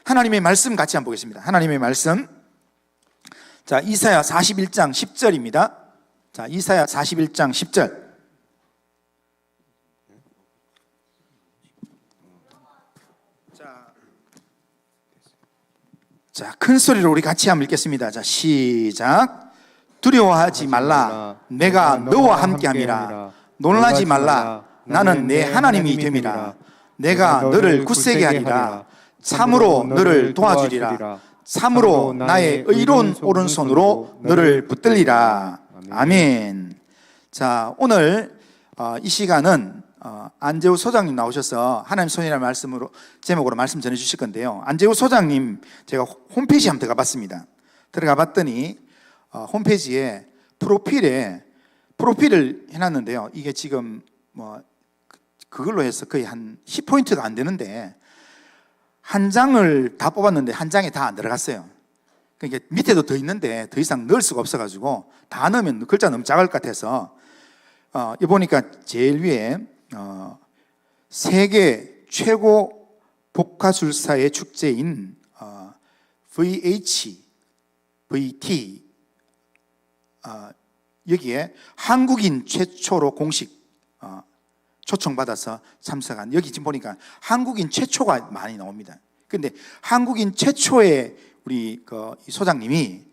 하나님의 말씀 같이 한번 보겠습니다. 하나님의 말씀. 자, 이사야 41장 10절입니다. 자, 이사야 41장 10절. 자, 큰 소리로 우리 같이 한번 읽겠습니다. 자, 시작. 두려워하지 말라. 내가 너와 함께함이라. 놀라지 말라. 나는 내 하나님이 됨이라. 내가 너를 굳세게 하리라. 참으로 너를 도와주리라. 참으로 나의 의로운 오른손으로 너를 붙들리라. 아멘. 자, 오늘 이 시간은 안재우 소장님 나오셔서 하나님 손이라는 말씀으로 제목으로 말씀 전해 주실 건데요. 안재우 소장님 제가 홈페이지 한번 들어가 봤습니다. 들어가 봤더니 홈페이지에 프로필을 해놨는데요. 이게 지금 뭐 그걸로 해서 거의 한 10포인트가 안 되는데 한 장을 다 뽑았는데 한 장에 다 안 들어갔어요. 그러니까 밑에도 더 있는데 더 이상 넣을 수가 없어가지고 다 넣으면 글자 너무 작을 것 같아서 이 보니까 제일 위에 세계 최고 복화술사의 축제인 VT 여기에 한국인 최초로 공식 초청받아서 참석한, 여기 지금 보니까 한국인 최초가 많이 나옵니다. 근데 한국인 최초의 우리 이 소장님이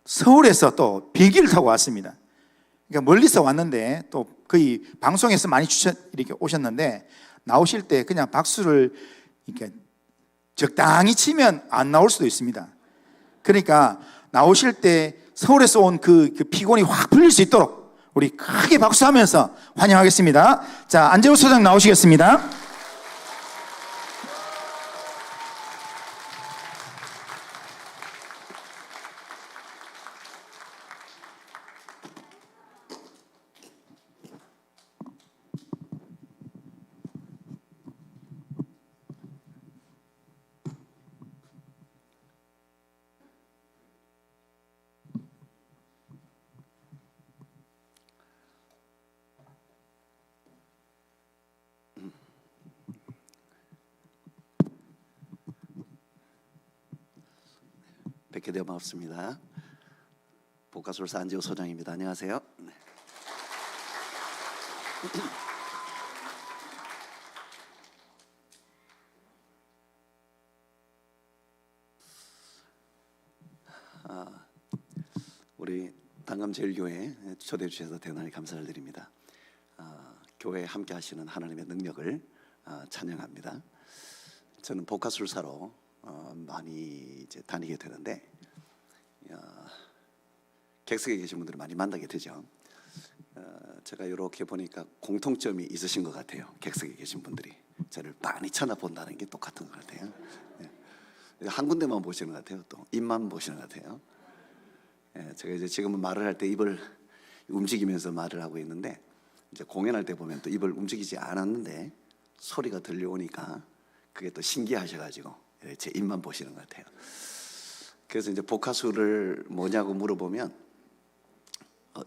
서울에서 또 비행기를 타고 왔습니다. 그러니까 멀리서 왔는데 또 거의 방송에서 많이 이렇게 오셨는데 나오실 때 그냥 박수를 이렇게 적당히 치면 안 나올 수도 있습니다. 그러니까 나오실 때 서울에서 온 그 피곤이 확 풀릴 수 있도록 우리 크게 박수하면서 환영하겠습니다. 자, 안재우 소장 나오시겠습니다. 뵙게 되어 반갑습니다. 복화술사 안재우 소장입니다. 안녕하세요. 우리 당감제일교회 초대해 주셔서 대단히 감사를 드립니다. 교회에 함께 하시는 하나님의 능력을 찬양합니다. 저는 복화술사로 많이 이제 다니게 되는데 객석에 계신 분들을 많이 만나게 되죠. 제가 이렇게 보니까 공통점이 있으신 것 같아요. 객석에 계신 분들이 저를 많이 쳐다본다는 게 똑같은 것 같아요. 한 군데만 보시는 것 같아요. 또 입만 보시는 것 같아요. 제가 이제 지금은 말을 할 때 입을 움직이면서 말을 하고 있는데 이제 공연할 때 보면 또 입을 움직이지 않았는데 소리가 들려오니까 그게 또 신기하셔가지고 제 입만 보시는 것 같아요. 그래서 이제 복화술을 뭐냐고 물어보면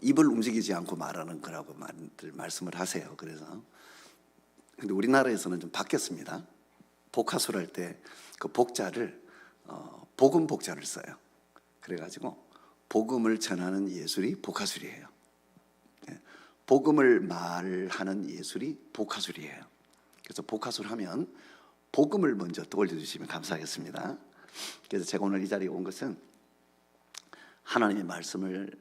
입을 움직이지 않고 말하는 거라고 말씀을 하세요. 그래서 근데 우리나라에서는 좀 바뀌었습니다. 복화술 할 때 그 복자를 복음 복자를 써요. 그래가지고 복음을 전하는 예술이 복화술이에요. 복음을 말하는 예술이 복화술이에요. 그래서 복화술 하면 복음을 먼저 떠올려 주시면 감사하겠습니다. 그래서 제가 오늘 이 자리에 온 것은 하나님의 말씀을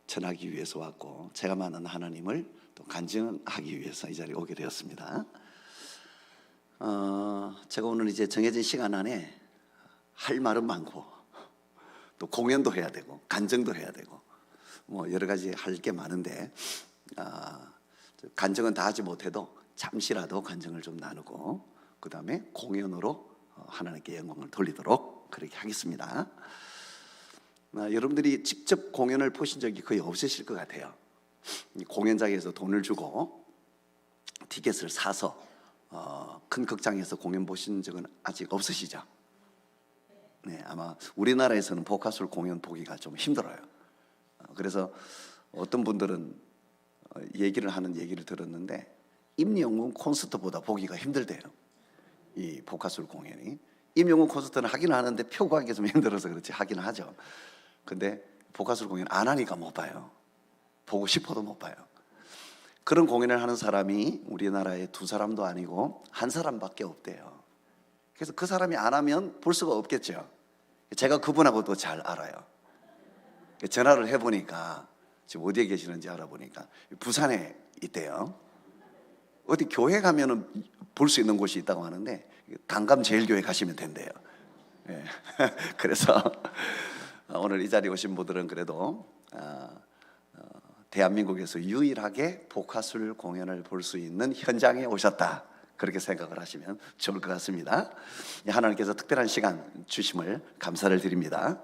전하기 위해서 왔고 제가 만난 하나님을 또 간증하기 위해서 이 자리에 오게 되었습니다. 제가 오늘 이제 정해진 시간 안에 할 말은 많고 또 공연도 해야 되고 간증도 해야 되고 뭐 여러 가지 할 게 많은데 간증은 다 하지 못해도 잠시라도 간증을 좀 나누고 그 다음에 공연으로 하나님께 영광을 돌리도록 그렇게 하겠습니다. 여러분들이 직접 공연을 보신 적이 거의 없으실 것 같아요. 공연장에서 돈을 주고 티켓을 사서 큰 극장에서 공연 보신 적은 아직 없으시죠? 네, 아마 우리나라에서는 복화술 공연 보기가 좀 힘들어요. 그래서 어떤 분들은 하는 얘기를 들었는데 임영웅 콘서트보다 보기가 힘들대요. 이 복화술 공연이 임영웅 콘서트는 하기는 하는데 표 구하기가 좀 힘들어서 그렇지 하기는 하죠. 근데 복화술 공연 안 하니까 못 봐요. 보고 싶어도 못 봐요. 그런 공연을 하는 사람이 우리나라에 두 사람도 아니고 한 사람밖에 없대요. 그래서 그 사람이 안 하면 볼 수가 없겠죠. 제가 그분하고도 잘 알아요. 전화를 해보니까 지금 어디에 계시는지 알아보니까 부산에 있대요. 어디 교회 가면은 볼 수 있는 곳이 있다고 하는데 단감제일교회 가시면 된대요. 예. 그래서 오늘 이 자리에 오신 분들은 그래도 대한민국에서 유일하게 복화술 공연을 볼 수 있는 현장에 오셨다, 그렇게 생각을 하시면 좋을 것 같습니다. 하나님께서 특별한 시간 주심을 감사를 드립니다.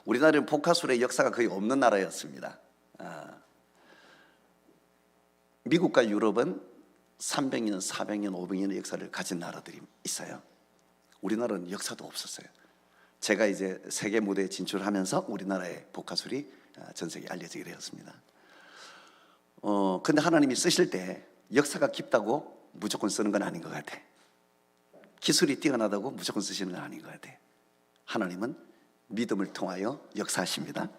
우리나라는 복화술의 역사가 거의 없는 나라였습니다. 미국과 유럽은 300년, 400년, 500년의 역사를 가진 나라들이 있어요. 우리나라는 역사도 없었어요. 제가 이제 세계 무대에 진출하면서 우리나라의 복화술이 전 세계에 알려지게 되었습니다. 근데 하나님이 쓰실 때 역사가 깊다고 무조건 쓰는 건 아닌 것 같아. 기술이 뛰어나다고 무조건 쓰시는 건 아닌 것 같아. 하나님은 믿음을 통하여 역사하십니다.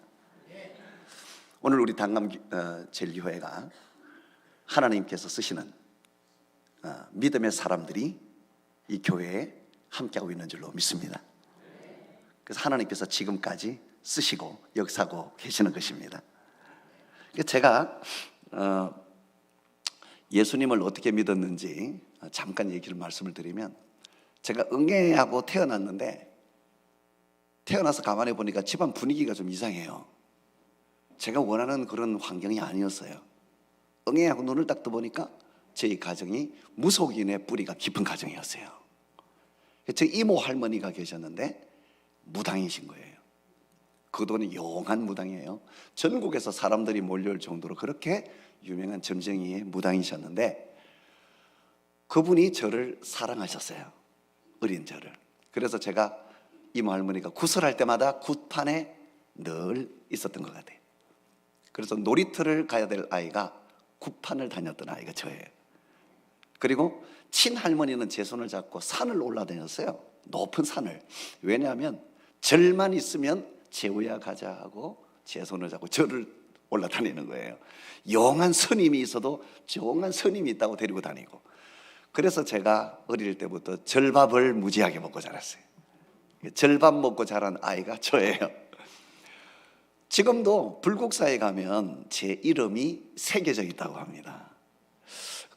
오늘 우리 단감제일교회가 하나님께서 쓰시는 믿음의 사람들이 이 교회에 함께하고 있는 줄로 믿습니다. 그래서 하나님께서 지금까지 쓰시고 역사하고 계시는 것입니다. 제가 예수님을 어떻게 믿었는지 잠깐 말씀을 드리면, 제가 응애하고 태어났는데 태어나서 가만히 보니까 집안 분위기가 좀 이상해요. 제가 원하는 그런 환경이 아니었어요. 응애하고 눈을 딱 떠보니까 저희 가정이 무속인의 뿌리가 깊은 가정이었어요. 제 이모 할머니가 계셨는데 무당이신 거예요. 그분은 용한 무당이에요. 전국에서 사람들이 몰려올 정도로 그렇게 유명한 점쟁이의 무당이셨는데 그분이 저를 사랑하셨어요. 어린 저를. 그래서 제가 이모 할머니가 구설할 때마다 굿판에 늘 있었던 것 같아요. 그래서 놀이터를 가야 될 아이가 굿판을 다녔던 아이가 저예요. 그리고 친할머니는 제 손을 잡고 산을 올라다녔어요. 높은 산을. 왜냐하면 절만 있으면 재우야 가자 하고 제 손을 잡고 저를 올라다니는 거예요. 용한 스님이 있어도 용한 스님이 있다고 데리고 다니고. 그래서 제가 어릴 때부터 절밥을 무지하게 먹고 자랐어요. 절밥 먹고 자란 아이가 저예요. 지금도 불국사에 가면 제 이름이 새겨져 있다고 합니다.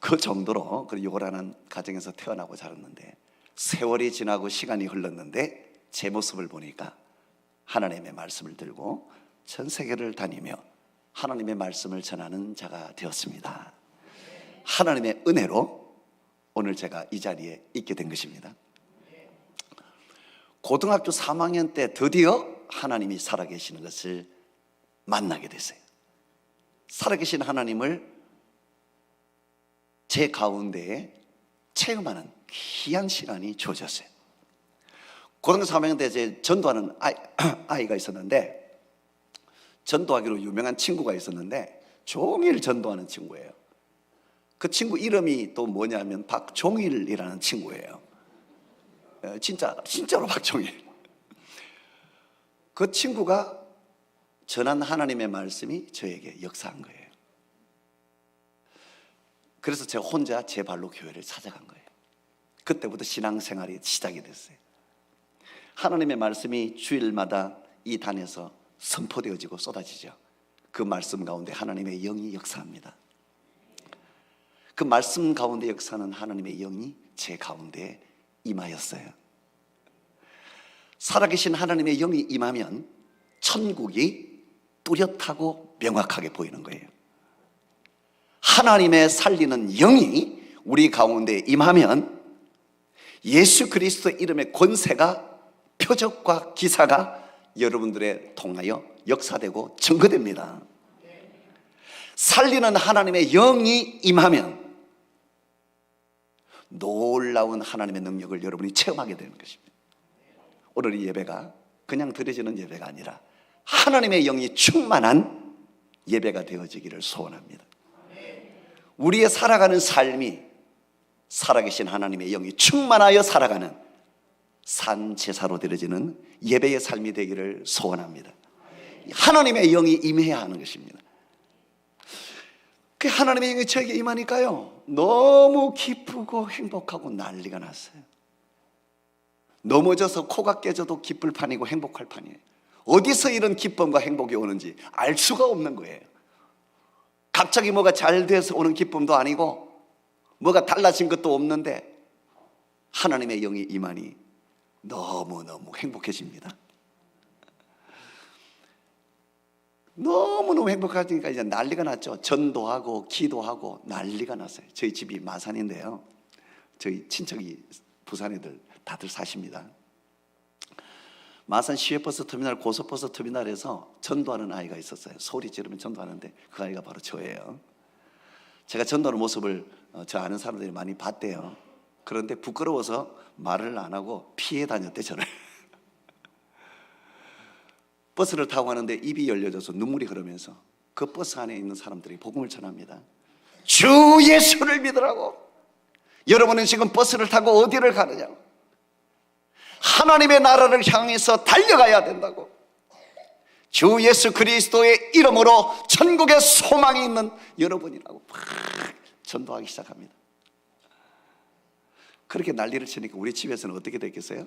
그 정도로 그 요란한 가정에서 태어나고 자랐는데, 세월이 지나고 시간이 흘렀는데 제 모습을 보니까 하나님의 말씀을 들고 전 세계를 다니며 하나님의 말씀을 전하는 자가 되었습니다. 하나님의 은혜로 오늘 제가 이 자리에 있게 된 것입니다. 고등학교 3학년 때 드디어 하나님이 살아계시는 것을 만나게 됐어요. 살아계신 하나님을 제 가운데에 체험하는 귀한 시간이 주어졌어요. 고등학교 3학년 때 제 전도하는 아이가 있었는데, 전도하기로 유명한 친구가 있었는데 종일 전도하는 친구예요. 그 친구 이름이 또 뭐냐면 박종일이라는 친구예요. 진짜로 박종일. 그 친구가 전한 하나님의 말씀이 저에게 역사한 거예요. 그래서 제가 혼자 제 발로 교회를 찾아간 거예요. 그때부터 신앙생활이 시작이 됐어요. 하나님의 말씀이 주일마다 이 단에서 선포되어지고 쏟아지죠. 그 말씀 가운데 하나님의 영이 역사합니다. 그 말씀 가운데 역사하는 하나님의 영이 제 가운데 임하였어요. 살아계신 하나님의 영이 임하면 천국이 뚜렷하고 명확하게 보이는 거예요. 하나님의 살리는 영이 우리 가운데 임하면 예수 그리스도 이름의 권세가, 표적과 기사가 여러분들에 통하여 역사되고 증거됩니다. 살리는 하나님의 영이 임하면 놀라운 하나님의 능력을 여러분이 체험하게 되는 것입니다. 오늘 이 예배가 그냥 드려지는 예배가 아니라 하나님의 영이 충만한 예배가 되어지기를 소원합니다. 우리의 살아가는 삶이 살아계신 하나님의 영이 충만하여 살아가는 산 제사로 드려지는 예배의 삶이 되기를 소원합니다. 하나님의 영이 임해야 하는 것입니다. 그 하나님의 영이 저에게 임하니까요, 너무 기쁘고 행복하고 난리가 났어요. 넘어져서 코가 깨져도 기쁠 판이고 행복할 판이에요. 어디서 이런 기쁨과 행복이 오는지 알 수가 없는 거예요. 갑자기 뭐가 잘 돼서 오는 기쁨도 아니고 뭐가 달라진 것도 없는데 하나님의 영이 임하니 너무너무 행복해집니다. 너무너무 행복하니까 이제 난리가 났죠. 전도하고 기도하고 난리가 났어요. 저희 집이 마산인데요, 저희 친척이 부산 애들 다들 사십니다. 마산 시외버스 터미널, 고속버스 터미널에서 전도하는 아이가 있었어요. 소리 지르면 전도하는데 그 아이가 바로 저예요. 제가 전도하는 모습을 저 아는 사람들이 많이 봤대요. 그런데 부끄러워서 말을 안 하고 피해 다녔대, 저를. 버스를 타고 가는데 입이 열려져서 눈물이 흐르면서 그 버스 안에 있는 사람들이 복음을 전합니다. 주 예수를 믿으라고. 여러분은 지금 버스를 타고 어디를 가느냐고. 하나님의 나라를 향해서 달려가야 된다고. 주 예수 그리스도의 이름으로 천국의 소망이 있는 여러분이라고 막 전도하기 시작합니다. 그렇게 난리를 치니까 우리 집에서는 어떻게 됐겠어요?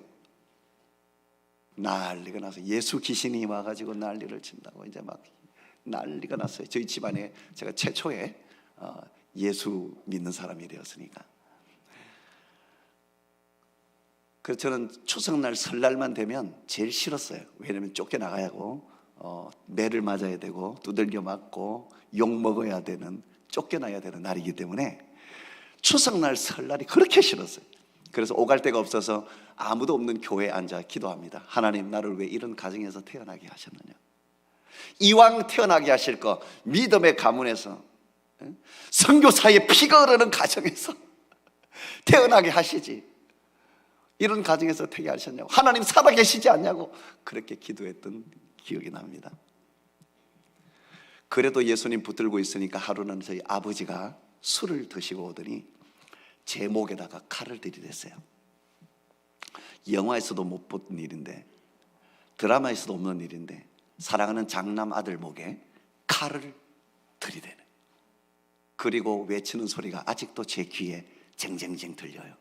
난리가 나서 예수 귀신이 와가지고 난리를 친다고 이제 막 난리가 났어요. 저희 집안에 제가 최초의 예수 믿는 사람이 되었으니까. 그래서 저는 추석날 설날만 되면 제일 싫었어요. 왜냐하면 쫓겨나가야 하고 매를 맞아야 되고 두들겨 맞고 욕 먹어야 되는, 쫓겨나야 되는 날이기 때문에 추석날 설날이 그렇게 싫었어요. 그래서 오갈 데가 없어서 아무도 없는 교회에 앉아 기도합니다. 하나님, 나를 왜 이런 가정에서 태어나게 하셨느냐. 이왕 태어나게 하실 거 믿음의 가문에서, 선교사의 피가 흐르는 가정에서 태어나게 하시지. 이런 가정에서 어떻게 하셨냐고, 하나님 살아계시지 않냐고 그렇게 기도했던 기억이 납니다. 그래도 예수님 붙들고 있으니까 하루는 저희 아버지가 술을 드시고 오더니 제 목에다가 칼을 들이댔어요. 영화에서도 못 본 일인데, 드라마에서도 없는 일인데 사랑하는 장남 아들 목에 칼을 들이대는, 그리고 외치는 소리가 아직도 제 귀에 쟁쟁쟁 들려요.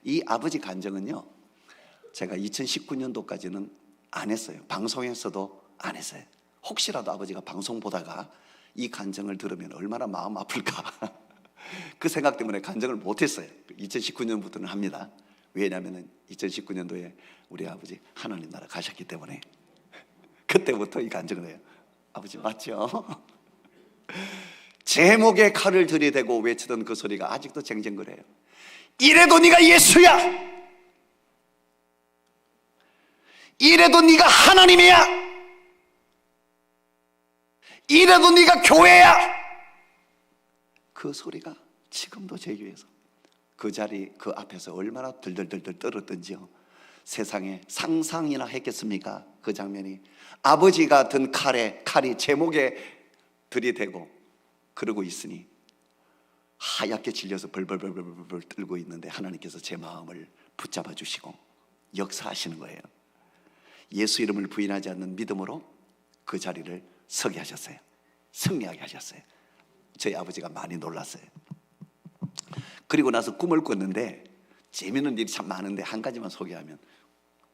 이 아버지 간증은요, 제가 2019년도까지는 안 했어요. 방송에서도 안 했어요. 혹시라도 아버지가 방송 보다가 이 간증을 들으면 얼마나 마음 아플까 그 생각 때문에 간증을 못했어요. 2019년부터는 합니다. 왜냐하면 2019년도에 우리 아버지 하나님 나라 가셨기 때문에 그때부터 이 간증을 해요. 아버지 맞죠? 제 목에 칼을 들이대고 외치던 그 소리가 아직도 쟁쟁거려요. 이래도 네가 예수야, 이래도 네가 하나님이야, 이래도 네가 교회야. 그 소리가 지금도 제 귀에서, 그 자리 그 앞에서 얼마나 들들들들 떨었던지요. 세상에 상상이나 했겠습니까? 그 장면이. 아버지가 든 칼이 제 목에 들이대고 그러고 있으니 하얗게 질려서 벌벌벌벌 떨고 있는데 하나님께서 제 마음을 붙잡아 주시고 역사하시는 거예요. 예수 이름을 부인하지 않는 믿음으로 그 자리를 서게 하셨어요. 승리하게 하셨어요. 저희 아버지가 많이 놀랐어요. 그리고 나서 꿈을 꿨는데, 재미있는 일이 참 많은데 한 가지만 소개하면,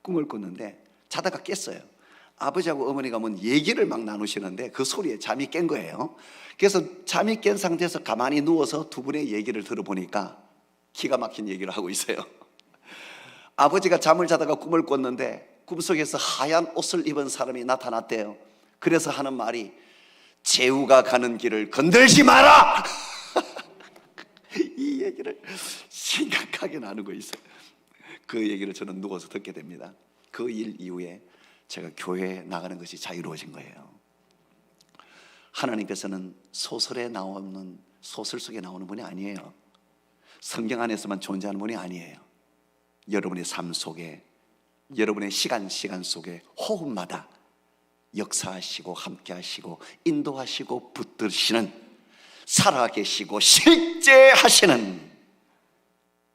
꿈을 꿨는데 자다가 깼어요. 아버지하고 어머니가 뭔 얘기를 막 나누시는데 그 소리에 잠이 깬 거예요. 그래서 잠이 깬 상태에서 가만히 누워서 두 분의 얘기를 들어보니까 기가 막힌 얘기를 하고 있어요. 아버지가 잠을 자다가 꿈을 꿨는데 꿈속에서 하얀 옷을 입은 사람이 나타났대요. 그래서 하는 말이, 제후가 가는 길을 건들지 마라 이 얘기를 심각하게 나누고 있어요. 그 얘기를 저는 누워서 듣게 됩니다. 그 일 이후에 제가 교회에 나가는 것이 자유로워진 거예요. 하나님께서는 소설에 나오는, 소설 속에 나오는 분이 아니에요. 성경 안에서만 존재하는 분이 아니에요. 여러분의 삶 속에, 여러분의 시간 속에 호흡마다 역사하시고 함께하시고 인도하시고 붙드시는, 살아계시고 실제 하시는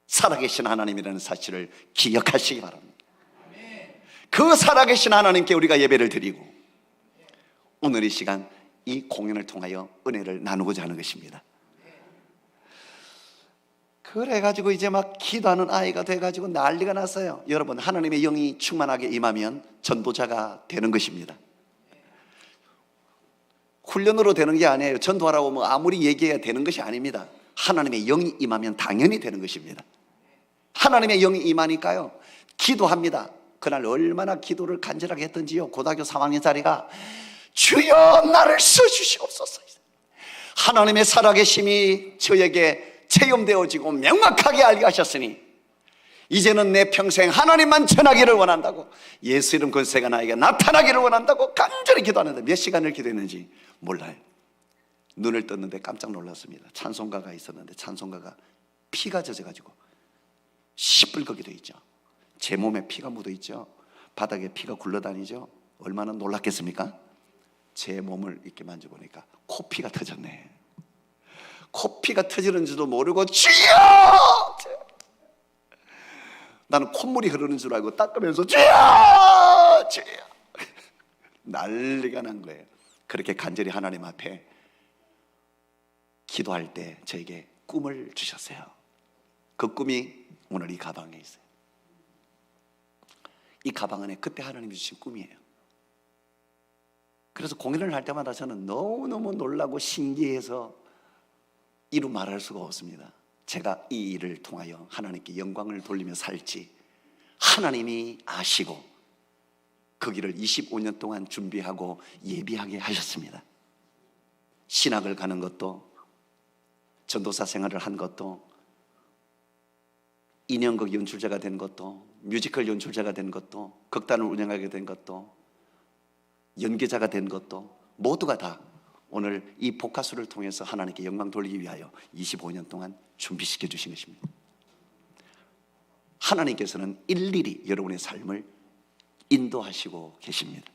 살아계신 하나님이라는 사실을 기억하시기 바랍니다. 그 살아계신 하나님께 우리가 예배를 드리고 오늘 이 시간 이 공연을 통하여 은혜를 나누고자 하는 것입니다. 그래가지고 이제 막 기도하는 아이가 돼가지고 난리가 났어요. 여러분, 하나님의 영이 충만하게 임하면 전도자가 되는 것입니다. 훈련으로 되는 게 아니에요. 전도하라고 뭐 아무리 얘기해야 되는 것이 아닙니다. 하나님의 영이 임하면 당연히 되는 것입니다. 하나님의 영이 임하니까요, 기도합니다. 그날 얼마나 기도를 간절하게 했던지요. 고등학교 3학년짜리가 주여 나를 써주시옵소서. 하나님의 살아계심이 저에게 체험되어지고 명확하게 알게 하셨으니 이제는 내 평생 하나님만 전하기를 원한다고, 예수 이름 권세가 나에게 나타나기를 원한다고 간절히 기도하는데 몇 시간을 기도했는지 몰라요. 눈을 떴는데 깜짝 놀랐습니다. 찬송가가 있었는데 찬송가가 피가 젖어가지고 시뻘겋게 돼 있죠. 제 몸에 피가 묻어 있죠. 바닥에 피가 굴러다니죠. 얼마나 놀랐겠습니까? 제 몸을 이렇게 만져보니까 코피가 터졌네. 코피가 터지는 줄도 모르고 주여! 나는 콧물이 흐르는 줄 알고 닦으면서 주여! 주여! 난리가 난 거예요. 그렇게 간절히 하나님 앞에 기도할 때 저에게 꿈을 주셨어요. 그 꿈이 오늘 이 가방에 있어요. 이 가방 안에 그때 하나님이 주신 꿈이에요. 그래서 공연을 할 때마다 저는 너무너무 놀라고 신기해서 이루 말할 수가 없습니다. 제가 이 일을 통하여 하나님께 영광을 돌리며 살지 하나님이 아시고 그 길을 25년 동안 준비하고 예비하게 하셨습니다. 신학을 가는 것도, 전도사 생활을 한 것도, 인형극 연출자가 된 것도, 뮤지컬 연출자가 된 것도, 극단을 운영하게 된 것도, 연기자가 된 것도 모두가 다 오늘 이 복화수를 통해서 하나님께 영광 돌리기 위하여 25년 동안 준비시켜 주신 것입니다. 하나님께서는 일일이 여러분의 삶을 인도하시고 계십니다.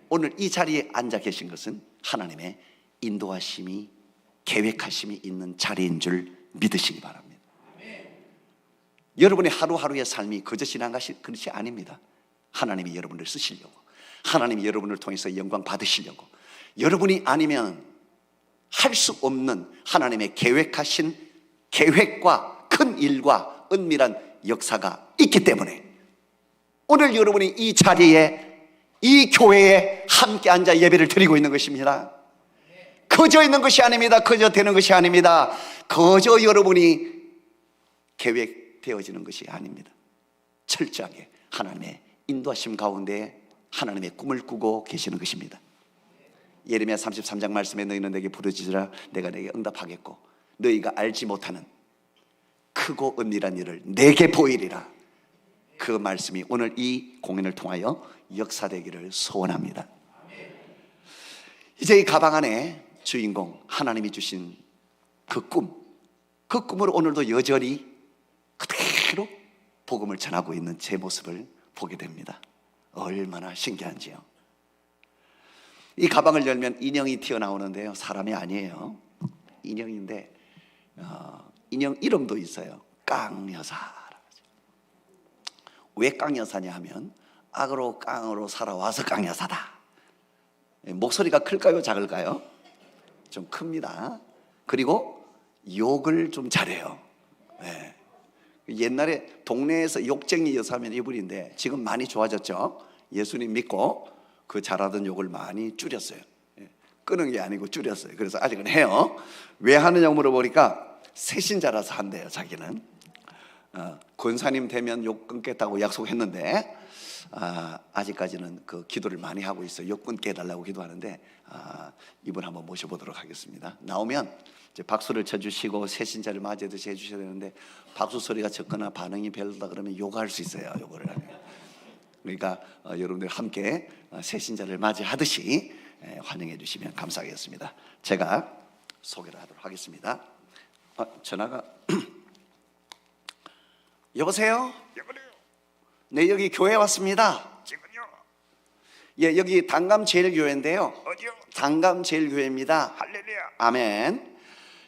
오늘 이 자리에 앉아 계신 것은 하나님의 인도하심이, 계획하심이 있는 자리인 줄 믿으시기 바랍니다. 여러분의 하루하루의 삶이 그저 지나간 것이 아닙니다. 하나님이 여러분을 쓰시려고, 하나님이 여러분을 통해서 영광 받으시려고, 여러분이 아니면 할 수 없는 하나님의 계획하신 계획과 큰 일과 은밀한 역사가 있기 때문에 오늘 여러분이 이 자리에, 이 교회에 함께 앉아 예배를 드리고 있는 것입니다. 그저 있는 것이 아닙니다. 그저 되는 것이 아닙니다. 그저 여러분이 계획되어지는 것이 아닙니다. 철저하게 하나님의 인도하심 가운데 하나님의 꿈을 꾸고 계시는 것입니다. 예레미야 33장 말씀에 너희는 내게 부르짖으라 내가 내게 응답하겠고 너희가 알지 못하는 크고 은밀한 일을 내게 보이리라. 그 말씀이 오늘 이 공연을 통하여 역사되기를 소원합니다. 이제 이 가방 안에 주인공 하나님이 주신 그 꿈으로 오늘도 여전히 그대로 복음을 전하고 있는 제 모습을 보게 됩니다. 얼마나 신기한지요. 이 가방을 열면 인형이 튀어나오는데요, 사람이 아니에요. 인형인데 인형 이름도 있어요. 깡여사. 왜 깡여사냐 하면 악으로 깡으로 살아와서 깡여사다. 목소리가 클까요, 작을까요? 좀 큽니다. 그리고 욕을 좀 잘해요. 네. 옛날에 동네에서 욕쟁이 여사 하면 이분인데 지금 많이 좋아졌죠. 예수님 믿고 그 잘하던 욕을 많이 줄였어요. 끄는 게 아니고 줄였어요. 그래서 아직은 해요. 왜 하느냐고 물어보니까 새신자라서 한대요. 자기는 권사님 되면 욕 끊겠다고 약속했는데 아직까지는 그 기도를 많이 하고 있어요. 욕 끊게 해달라고 기도하는데 이분 한번 모셔보도록 하겠습니다. 나오면 이제 박수를 쳐주시고 새신자를 맞이하듯이 해주셔야 되는데 박수 소리가 적거나 반응이 별로다 그러면 욕할 수 있어요. 욕을 하면. 그러니까 여러분들 함께 새신자를 맞이하듯이 환영해 주시면 감사하겠습니다. 제가 소개를 하도록 하겠습니다. 전화가 여보세요? 네, 여기 교회 왔습니다. 지금요? 예, 여기 단감제일교회인데요. 어디요? 단감제일교회입니다. 할렐루야. 아멘.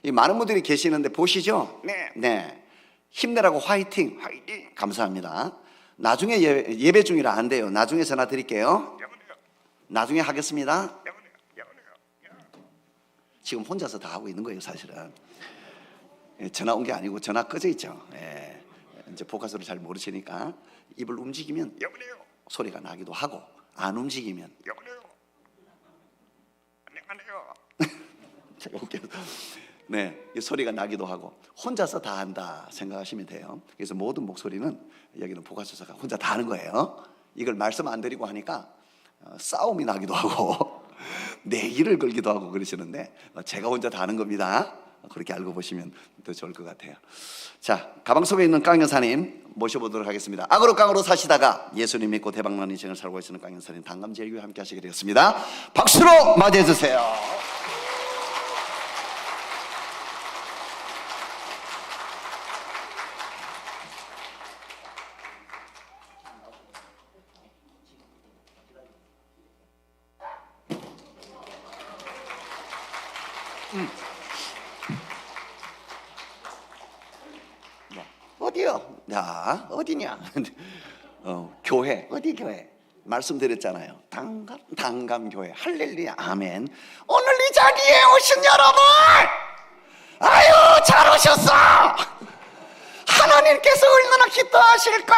이 많은 분들이 계시는데 보시죠? 네. 네. 힘내라고 화이팅, 화이팅. 감사합니다. 나중에 예배 중이라 안 돼요. 나중에 전화 드릴게요. 나중에 하겠습니다. 지금 혼자서 다 하고 있는 거예요, 사실은. 전화 온 게 아니고 전화 꺼져 있죠. 예. 이제 보카스를 잘 모르시니까 입을 움직이면 소리가 나기도 하고 안 움직이면 제가 웃겨서 네, 이 소리가 나기도 하고 혼자서 다 한다 생각하시면 돼요. 그래서 모든 목소리는 여기는 보카스사가 혼자 다 하는 거예요. 이걸 말씀 안 드리고 하니까 싸움이 나기도 하고 내기를 걸기도 하고 그러시는데 제가 혼자 다 하는 겁니다. 그렇게 알고 보시면 더 좋을 것 같아요. 자, 가방 속에 있는 깡 여사님 모셔보도록 하겠습니다. 악으로 깡으로 사시다가 예수님 믿고 대박난 인생을 살고 계시는 깡 여사님 단감제일교회 함께 하시게 되었습니다. 박수로 맞이해 주세요. 어디요? 야, 어디냐? 교회. 어디 교회? 말씀드렸잖아요. 단감교회. 할렐루야, 아멘. 오늘 이 자리에 오신 여러분, 아유, 잘 오셨어. 하나님께서 얼마나 기뻐하실까?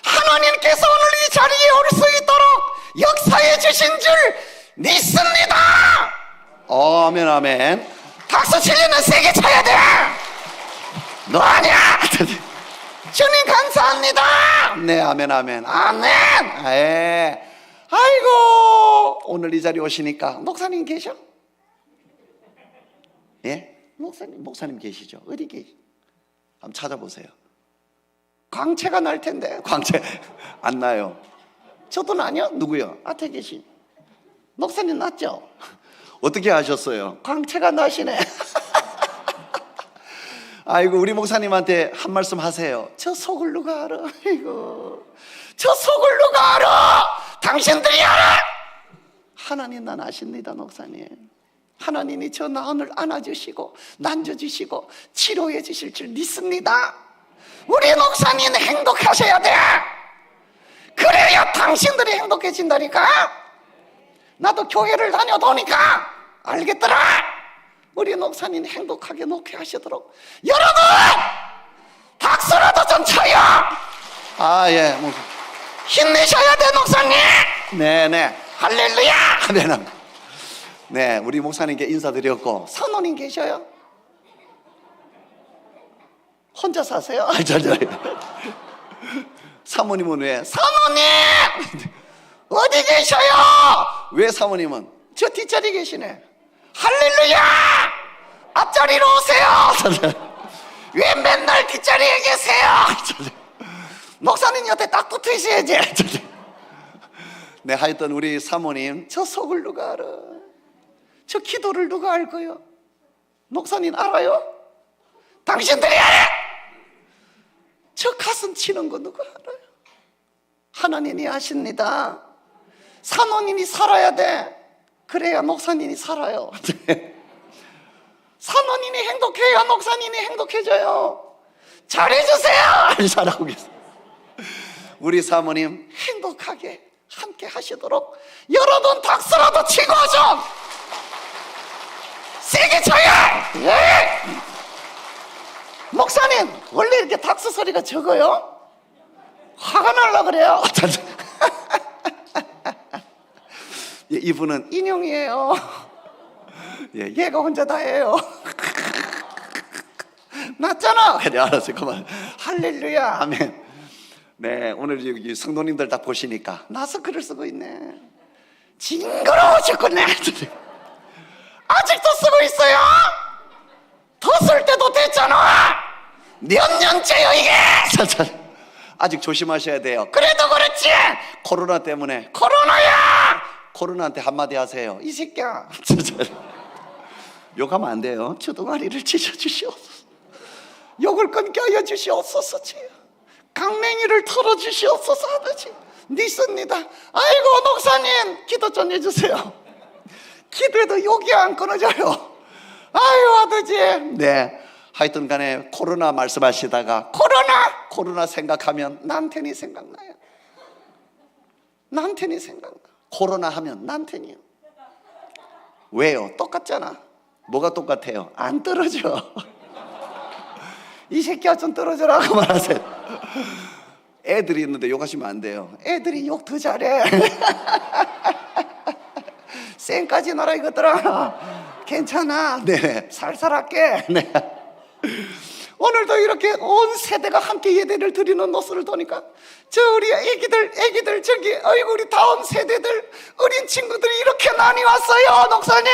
하나님께서 오늘 이 자리에 올 수 있도록 역사해 주신 줄 믿습니다. 아멘, 아멘. 박수 치려면 세게 쳐야 돼. 너 아니야. 주님 감사합니다. 네, 아멘, 아멘, 아멘. 예. 아이고, 오늘 이 자리에 오시니까 목사님 계셔? 예? 목사님 계시죠? 어디 계시? 한번 찾아보세요. 광채가 날 텐데. 광채 안 나요. 저도 나요? 누구요? 앞에 계신 목사님 났죠? 어떻게 하셨어요? 광채가 나시네. 아이고, 우리 목사님한테 한 말씀 하세요. 저 속을 누가 알아? 아이고, 저 속을 누가 알아? 당신들이 알아? 하나님 난 아십니다, 목사님. 하나님이 저 마음을 안아주시고 만져주시고 치료해 주실 줄 믿습니다. 우리 목사님 행복하셔야 돼. 그래야 당신들이 행복해진다니까. 나도 교회를 다녀보니까 알겠더라. 우리 목사님 행복하게 놓게 하시도록 여러분 박수라도 좀 쳐요. 아, 예, 힘내셔야 돼, 목사님. 네네, 할렐루야. 네네. 네, 우리 목사님께 인사드렸고 사모님 계셔요? 혼자 사세요? 사모님은 왜? 사모님 어디 계셔요? 왜 사모님은? 저 뒷자리 계시네. 할렐루야! 앞자리로 오세요. 왜 맨날 뒷자리에 계세요? 목사님 옆에 딱 붙어 있어야지. 네, 하여튼 우리 사모님 저 속을 누가 알아? 저 기도를 누가 알고요? 목사님 알아요? 당신들이 알아? 저 가슴 치는 거 누가 알아요? 하나님이 아십니다. 사모님이 살아야 돼. 그래야 목사님이 살아요. 사모님이 행복해야 목사님이 행복해져요. 잘해주세요. 잘하고 계세요. 우리 사모님 행복하게 함께 하시도록 여러분 박수라도 치고 좀 세게 쳐요. 예. 목사님 원래 이렇게 박수 소리가 적어요? 화가 날라 그래요. 예, 이분은 인형이에요. 예, 얘가 혼자 다 해요. 낫잖아. 그래, 알았어, 그만. 할렐루야, 아멘. 네, 오늘 여기 성도님들 다 보시니까 마스크를 쓰고 있네. 징그러워 죽겠네. 아직도 쓰고 있어요? 더 쓸 때도 됐잖아. 몇 년째요 이게. 아직 조심하셔야 돼요. 그래도 그렇지, 코로나 때문에. 코로나야. 코로나한테 한마디 하세요. 이 새끼야. 욕하면 안 돼요. 주둥아리를 찢어주시옵소서. 욕을 끊게 하여 주시옵소서. 강냉이를 털어주시옵소서. 아버지 믿습니다. 아이고 목사님 기도 좀 해주세요. 기도해도 욕이 안 끊어져요. 아유 아버지. 네, 하여튼 간에 코로나 말씀하시다가 코로나 생각하면 난텐이 생각나요. 난텐이 생각나. 코로나 하면 난텐이요. 왜요? 똑같잖아. 뭐가 똑같아요? 안 떨어져. 이 새끼야 좀 떨어져라고 말하세요. 애들이 있는데 욕하시면 안 돼요. 애들이 욕 더 잘해. 쌩까지 나라 이것들아. 괜찮아. 네, 살살할게. 네. 오늘도 이렇게 온 세대가 함께 예배를 드리는 모습을 보니까 저 우리 애기들 저기 어이구 우리 다음 세대들 어린 친구들이 이렇게 많이 왔어요. 목사님,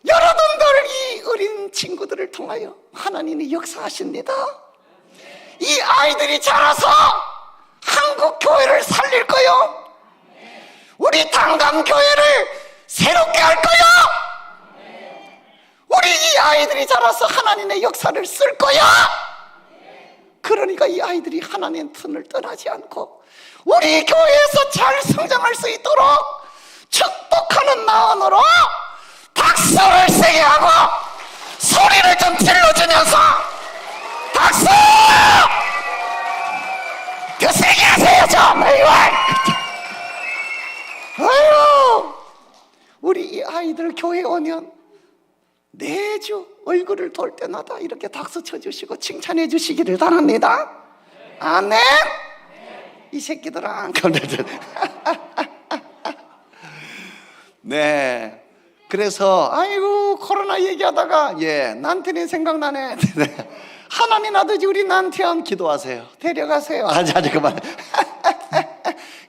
여러분들 이 어린 친구들을 통하여 하나님이 역사하십니다. 이 아이들이 자라서 한국 교회를 살릴 거요. 우리 당당교회를 새롭게 할 거요. 우리 이 아이들이 자라서 하나님의 역사를 쓸 거야. 그러니까 이 아이들이 하나님의 틈을 떠나지 않고 우리 교회에서 잘 성장할 수 있도록 축복하는 마음으로 박수를 세게 하고 소리를 좀 질러주면서 박수! 더 세게 하세요 좀! 아유, 우리 이 아이들 교회에 오면 매주 얼굴을 돌 때마다 이렇게 박수 쳐주시고 칭찬해 주시기를 바랍니다. 아멘. 이 새끼들아. 네. 그래서 아이고 코로나 얘기하다가 난텐이 생각나네. 하나님 아버지 우리 난태한 기도하세요. 데려가세요. 아니 그만.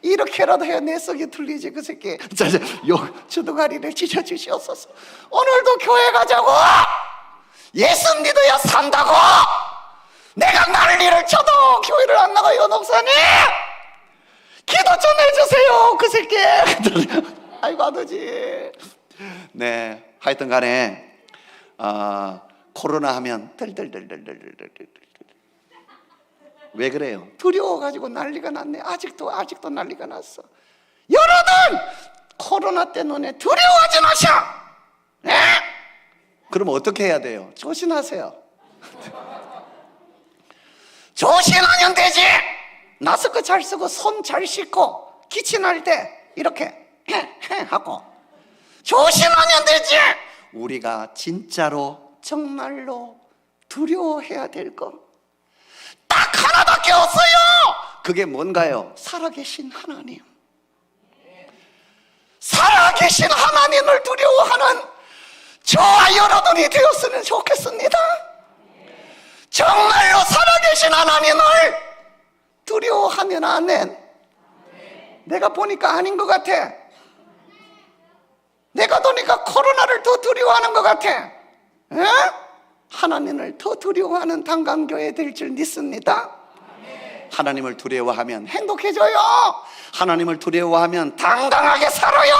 이렇게라도 해야 내 속이 들리지. 그 새끼 요 주둥아리를 찢어주시옵소서. 오늘도 교회 가자고. 예수 믿어야 산다고. 내가 난리를 쳐도 교회를 안 나가요. 목사님 기도 좀 해주세요. 그 새끼. 아이고 아버지. 네, 하여튼 간에 코로나 하면 왜 그래요? 두려워가지고 난리가 났네. 아직도 난리가 났어. 여러분 코로나 때문에 두려워하지 마셔. 네? 그럼 어떻게 해야 돼요? 조심하세요. 조심하면 되지. 마스크 잘 쓰고 손 잘 씻고 기침할 때 이렇게 하고 조심하면 되지. 우리가 진짜로 정말로 두려워해야 될 거 딱 하나밖에 없어요. 그게 뭔가요? 살아계신 하나님. 살아계신 하나님을 두려워하는 저와 여러분이 되었으면 좋겠습니다. 정말로 살아계신 하나님을 두려워하면 아멘. 내가 보니까 아닌 것 같아. 내가 보니까 코로나를 더 두려워하는 것 같아. 에? 하나님을 더 두려워하는 당강교회 될 줄 믿습니다. 하나님을 두려워하면 행복해져요. 하나님을 두려워하면 당당하게 살아요.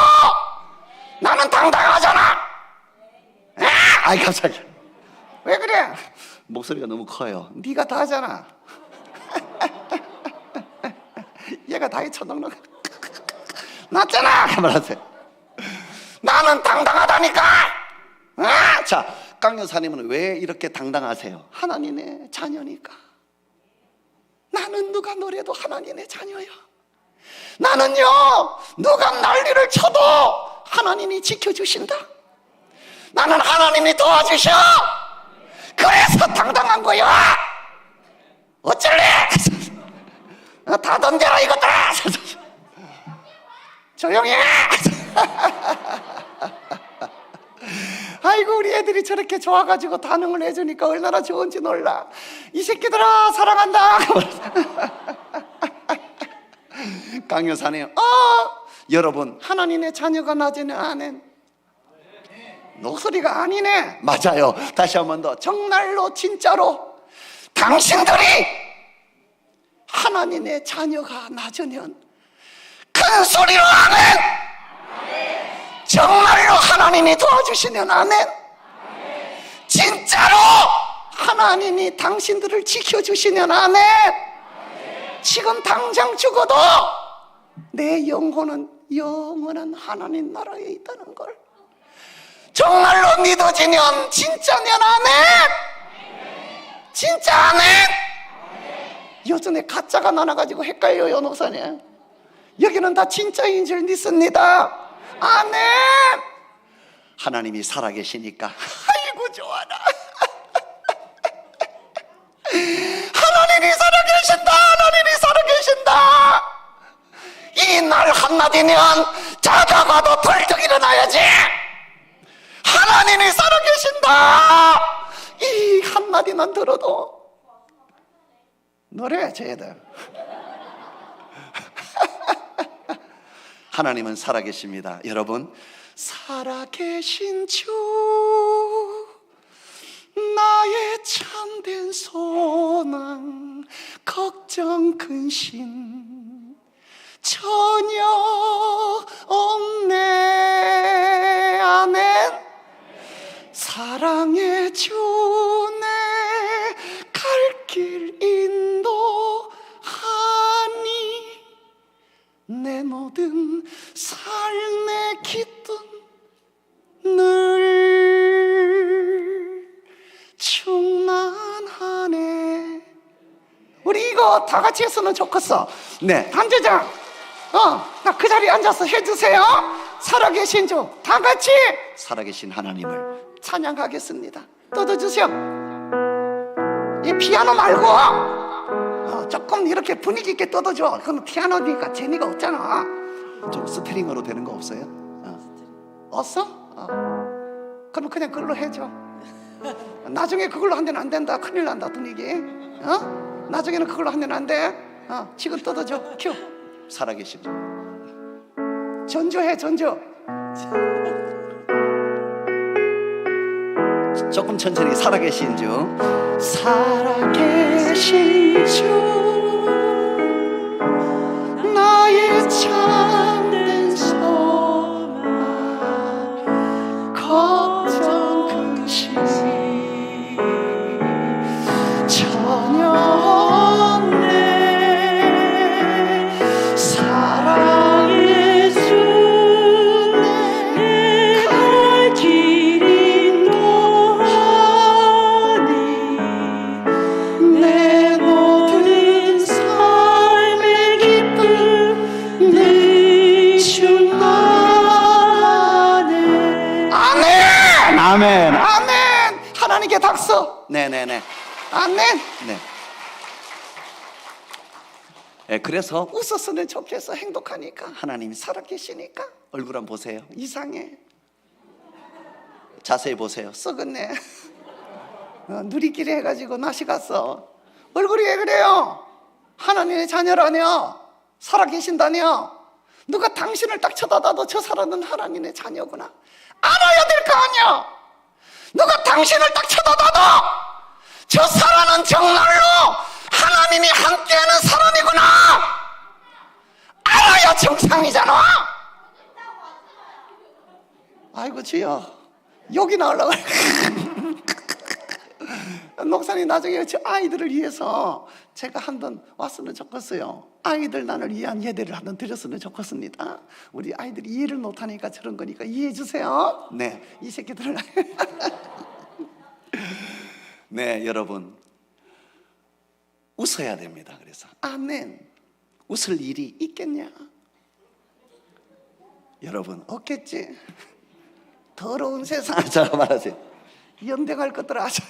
나는 당당하잖아. 아이 갑자기 왜 그래? 목소리가 너무 커요. 네가 다 하잖아. 얘가 다이 쳐먹는 낫잖아. 말하세요. 나는 당당하다니까. 자, 강 여사님은 왜 이렇게 당당하세요? 하나님의 자녀니까. 나는 누가 노래도 하나님의 자녀야. 나는요 누가 난리를 쳐도 하나님이 지켜주신다. 나는 하나님이 도와주셔. 그래서 당당한 거야. 어쩔래? 다 던져라 이것들아. 조용히 해. 아이고 우리 애들이 저렇게 좋아가지고 반응을 해주니까 얼마나 좋은지 몰라. 이 새끼들아 사랑한다. 강 여사님 여러분 하나님의 자녀가 낮에는 아멘. 목소리가 아니네. 맞아요. 다시 한 번 더. 정말로 진짜로 당신들이 하나님의 자녀가 낮으면 큰 소리로 아멘. 정말로 하나님이 도와주시면 아멘. 진짜로 하나님이 당신들을 지켜주시면 아멘. 지금 당장 죽어도 내 영혼은 영원한 하나님 나라에 있다는 걸 정말로 믿어지면 진짜면 아멘. 진짜 아멘? 요즘에 가짜가 많아가지고 헷갈려요, 목사님. 여기는 다 진짜인 줄 믿습니다. 아멘. 하나님이 살아계시니까 아이고 좋아라. 하나님이 살아계신다. 하나님이 살아계신다. 이 날 한마디면 자다가도 벌떡 일어나야지. 하나님이 살아계신다. 이 한마디만 들어도 노래 쟤들. 하나님은 살아계십니다. 여러분, 살아계신 주 나의 참된 소망 걱정 근심 전혀 없네. 아멘. 사랑의 주네 갈 길 인도하니 내 모든 삶의 기쁨 늘 충만하네. 우리 이거 다 같이 했으면 좋겠어. 네, 단체장, 나 그 자리에 앉아서 해주세요. 살아계신 주 다 같이 살아계신 하나님을 찬양하겠습니다. 뜯어주세요. 이 피아노 말고 조금 이렇게 분위기 있게 뜯어줘. 그럼 피아노니까 재미가 없잖아. 좀 스트링으로 되는 거 없어요? 없어? 그럼 그냥 그걸로 해줘. 나중에 그걸로 하면 안 된다. 큰일 난다 분위기. 나중에는 그걸로 하면 안 돼. 지금 뜯어줘. 큐. 살아계신 주. 전주해 전주. 조금 천천히. 살아계신 주. 살아계신 주 나의 참된 소망 걱정 근심 전혀 없네. 사랑의 주네 갈 길 인도하니 내 모든 삶의 기쁨 늘 충만하네. 아멘. 아멘. 아멘. 하나님께 박수. 네네네. 아멘. 네. 그래서 웃었으면 좋겠어. 행복하니까. 하나님이 살아계시니까. 얼굴 한번 보세요. 이상해. 자세히 보세요. 썩었네. 누리끼리 해가지고 낯이 갔어. 얼굴이 왜 그래요? 하나님의 자녀라뇨. 살아계신다뇨. 누가 당신을 딱 쳐다봐도 저 사람은 하나님의 자녀구나 알아야 될 거 아니야. 누가 당신을 딱 쳐다봐도 저 사람은 정말로 하나님이 함께하는 사람이구나 알아야 정상이잖아. 아이고 주여 여기 나오려고 목사님 나중에 저 아이들을 위해서 제가 한번 왔으면 좋겠어요. 아이들만을 위한 예배를 한번 드렸으면 좋겠습니다. 우리 아이들이 이해를 못하니까 저런 거니까 이해해 주세요. 네, 이 새끼들을 네, 여러분 웃어야 됩니다. 그래서 아멘. 웃을 일이 있겠냐? 여러분 없겠지. 더러운 세상. 자, 말하세요. 연대갈 것들 아주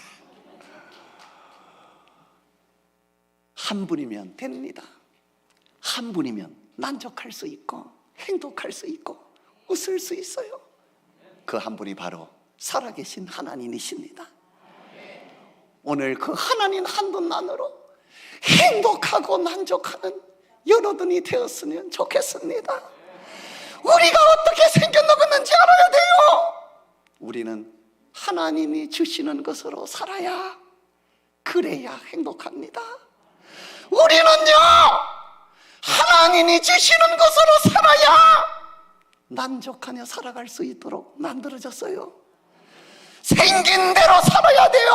한 분이면 됩니다. 한 분이면 만족할 수 있고 행복할 수 있고 웃을 수 있어요. 그 한 분이 바로 살아계신 하나님이십니다. 오늘 그 하나님 한 분만으로 행복하고 만족하는 여러분이 되었으면 좋겠습니다. 우리가 어떻게 생겨나갔는지 알아야 돼요. 우리는 하나님이 주시는 것으로 살아야 그래야 행복합니다. 우리는요 하나님이 주시는 것으로 살아야 만족하며 살아갈 수 있도록 만들어졌어요. 생긴 대로 살아야 돼요.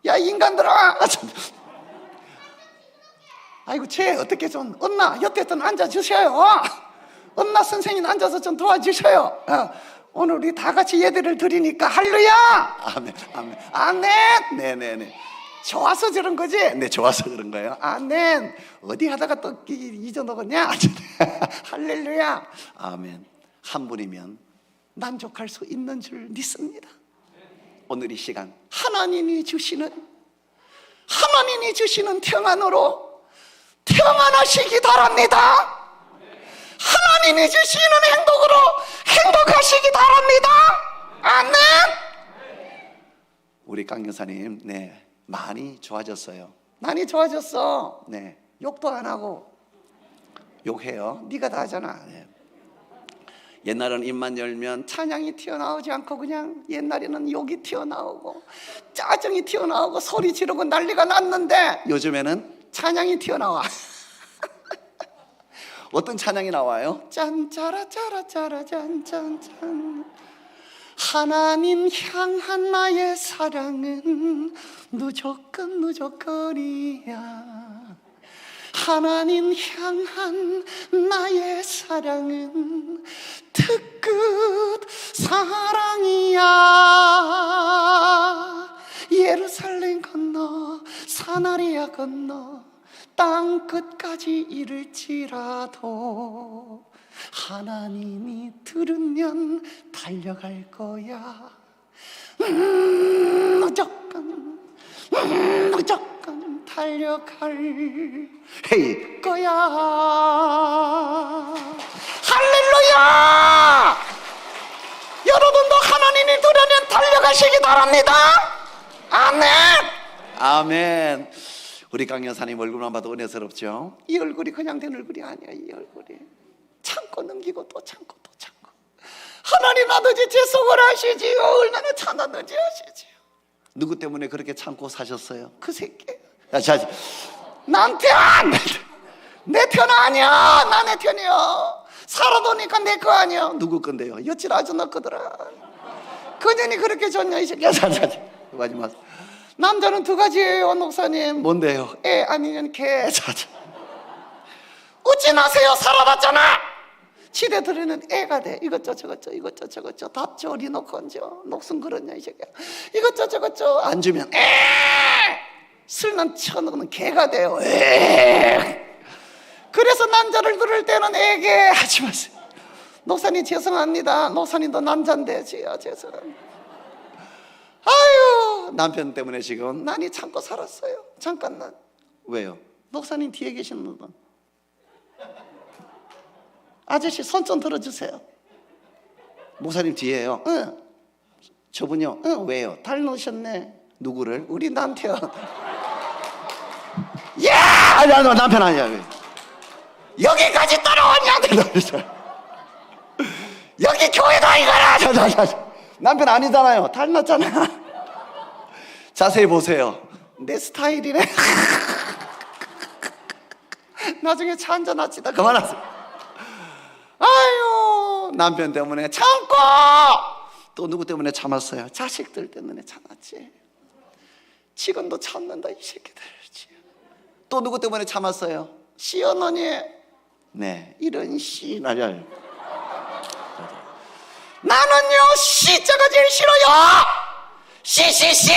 야 인간들아. 아이고 쟤 어떻게 좀 엄마 옆에 좀 앉아주셔요. 엄마 선생님 앉아서 좀 도와주셔요. 오늘 우리 다 같이 예배를 드리니까 할렐루야. 아멘 아멘 아멘. 네네네. 좋아서 저런 거지? 네, 좋아서 그런 거예요. 아멘. 어디 하다가 또 잊어먹었냐? 할렐루야. 아멘. 한 분이면 만족할 수 있는 줄 믿습니다. 오늘 이 시간 하나님이 주시는 평안으로 평안하시기 바랍니다. 하나님이 주시는 행복으로 행복하시기 바랍니다. 아멘. 우리 강 여사님, 네, 많이 좋아졌어요. 많이 좋아졌어. 네, 욕도 안 하고. 욕해요? 네가 다 하잖아. 네. 옛날은 입만 열면 찬양이 튀어나오지 않고 그냥 옛날에는 욕이 튀어나오고 짜증이 튀어나오고 소리 지르고 난리가 났는데 요즘에는 찬양이 튀어나와. 어떤 찬양이 나와요? 짠짜라짜라짜라 짠짠짠. 하나님 향한 나의 사랑은 무조건이야. 하나님 향한 나의 사랑은 특급 사랑이야. 예루살렘 건너 사마리아 건너 땅 끝까지 이를지라도 하나님이 들으면 달려갈 거야. 무조건 달려갈 거야. 할렐루야! 여러분도 하나님이 들으면 달려가시기 바랍니다. 아멘. 아멘. 우리 강 여사님 얼굴만 봐도 은혜스럽죠? 이 얼굴이 그냥 된 얼굴이 아니야. 이 얼굴이 참고 넘기고 또 참고 또 참고. 하나님 아버지 죄송을 하시지요. 얼마나 참았는지 아시지요. 누구 때문에 그렇게 참고 사셨어요? 그 새끼. 남편! 내 편 아니야. 나 내 편이야. 살아보니까 내 거 아니야. 누구 건데요? 여칠 아주 너 거더라. 그년이 그렇게 좋냐 이 새끼야. 마지막. 남자는 두 가지예요, 목사님. 뭔데요? 애 아니면 개. 웃지 마세요. 살아봤잖아. 집에 들으는 애가 돼. 이것저 저것저 이것저 저것저 답죠. 리노 건져. 녹슨 그러냐 이 새끼야. 이것저 저것저 안 주면 애. 술만 쳐놓으면 개가 돼요. 에. 그래서 남자를 들을 때는 애게 하지 마세요. 목사님 죄송합니다. 목사님도 남잔데 죄송합니다. 아유, 남편 때문에 지금 난이 참고 살았어요. 잠깐만. 왜요? 목사님 뒤에 계시는 분. 아저씨 손 좀 들어주세요. 목사님 뒤에요. 응. 저분요. 응. 왜요? 달 넣으셨네. 누구를? 우리 남편. 야! 아니, 남편 아니야. 여기까지 따라왔냐? 여기 교회 다니거라. 남편 아니잖아요. 닮았잖아. 자세히 보세요. 내 스타일이네. 나중에 차 한잔 합시다. 그만하세요. 아유, 남편 때문에 참고 또 누구 때문에 참았어요? 자식들 때문에 참았지. 지금도 참는다 이 새끼들. 또 누구 때문에 참았어요? 시어머니. 네, 이런 씨 나를. 나는요 C자가 제일 싫어요. CCC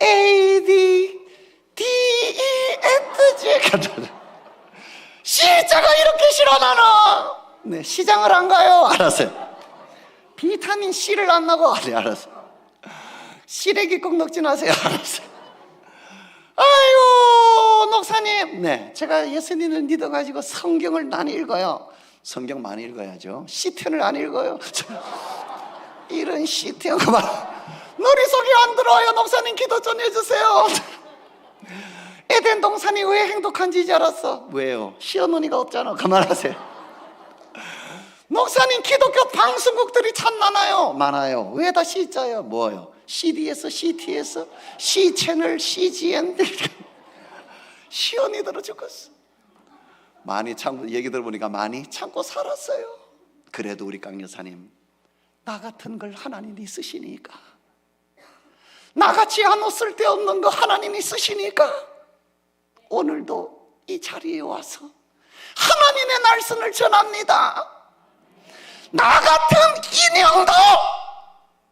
AD DEFG C자가 이렇게 싫어 나는. 네, 시장을 안 가요. 알았어요. 비타민 C를 안 먹어. 네, 알았어요. 시래기 꼭 먹지 마세요. 알았어요. 아유, 목사님. 네, 제가 예수님을 믿어가지고 성경을 많이 읽어요. 성경 많이 읽어야죠. 시편을 안 읽어요. 이런 시편 그만. 머릿속이 안 들어와요. 목사님 기도 좀 해주세요. 에덴 동산이 왜 행복한지 이제 알았어. 왜요? 시어머니가 없잖아. 그만하세요. 목사님 기독교 방송국들이 참 많아요. 많아요. 왜 다 C자예요? 뭐요? CDS, CTS, C채널, CGN. 시원이 들어 죽었어. 많이 참고, 얘기 들어보니까 많이 참고 살았어요. 그래도 우리 강 여사님, 나 같은 걸 하나님이 쓰시니까, 나같이 아무 쓸데없는 거 하나님이 쓰시니까 오늘도 이 자리에 와서 하나님의 말씀을 전합니다. 나 같은 인형도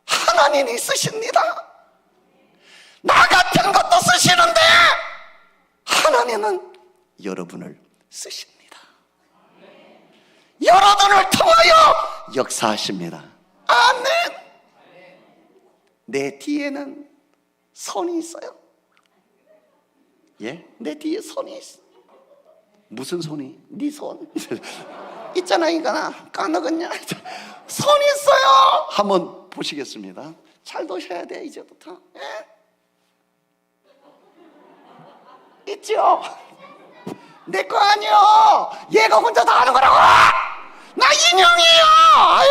하나님이 쓰십니다. 나 같은 것도 쓰시는데 하나님은 여러분을 쓰십니다. 여러분을 통하여 역사하십니다. 아멘. 내 뒤에는 손이 있어요. 예? 내 뒤에 손이 있어. 무슨 손이? 네 손. 있잖아 인간아. 까먹었냐? 손이 있어요. 한번 보시겠습니다. 잘 도셔야 돼 이제부터. 예? 있죠? 내 거 아니요. 얘가 혼자 다 하는 거라고. 나 인형이에요. 아유.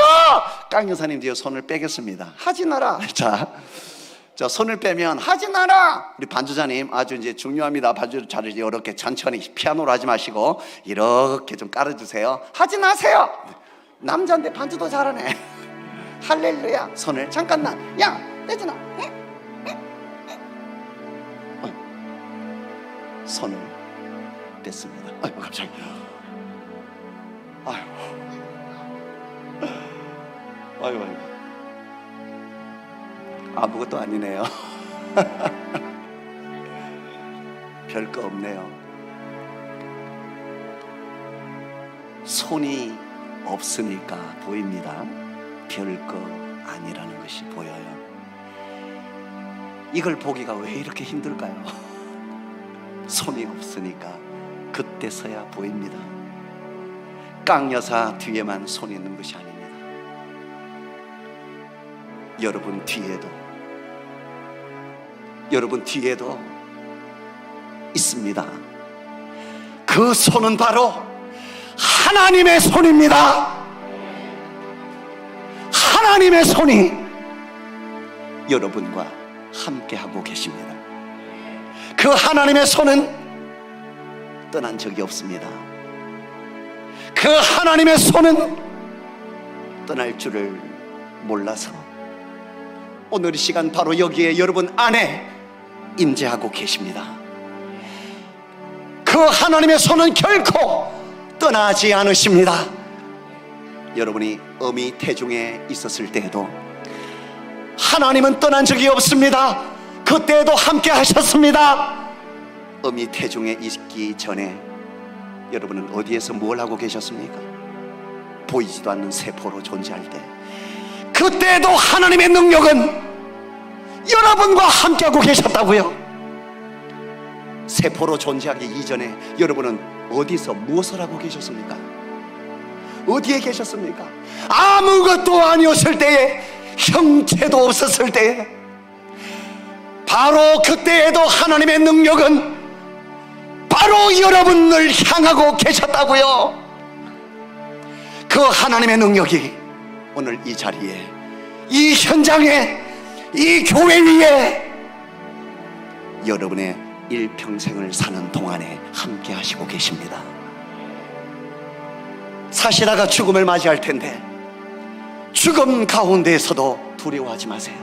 깡 여사님 뒤에 손을 빼겠습니다. 하지 마라. 자, 손을 빼면 하지 마라. 우리 반주자님 아주 이제 중요합니다. 반주 자를 이렇게 천천히 피아노로 하지 마시고 이렇게 좀 깔아주세요. 하지 마세요. 남자인데 반주도 잘하네. 할렐루야. 손을 잠깐만. 야, 떼지나. 손을 뺐습니다. 아이고 갑자기. 아이고. 아이고. 아무것도 아니네요. 별거 없네요. 손이 없으니까 보입니다. 별거 아니라는 것이 보여요. 이걸 보기가 왜 이렇게 힘들까요? 손이 없으니까 그때서야 보입니다. 깡 여사 뒤에만 손이 있는 것이 아닙니다. 여러분 뒤에도 있습니다. 그 손은 바로 하나님의 손입니다. 하나님의 손이 여러분과 함께하고 계십니다. 그 하나님의 손은 떠난 적이 없습니다. 그 하나님의 손은 떠날 줄을 몰라서 오늘 이 시간 바로 여기에 여러분 안에 임재하고 계십니다. 그 하나님의 손은 결코 떠나지 않으십니다. 여러분이 어미 태중에 있었을 때에도 하나님은 떠난 적이 없습니다. 그때에도 함께 하셨습니다. 어미 태중에 있기 전에 여러분은 어디에서 뭘 하고 계셨습니까? 보이지도 않는 세포로 존재할 때 그때에도 하나님의 능력은 여러분과 함께하고 계셨다고요. 세포로 존재하기 이전에 여러분은 어디서 무엇을 하고 계셨습니까? 어디에 계셨습니까? 아무것도 아니었을 때에, 형체도 없었을 때에, 바로 그때에도 하나님의 능력은 바로 여러분을 향하고 계셨다고요. 그 하나님의 능력이 오늘 이 자리에, 이 현장에, 이 교회 위에 여러분의 일평생을 사는 동안에 함께 하시고 계십니다. 사시다가 죽음을 맞이할 텐데 죽음 가운데에서도 두려워하지 마세요.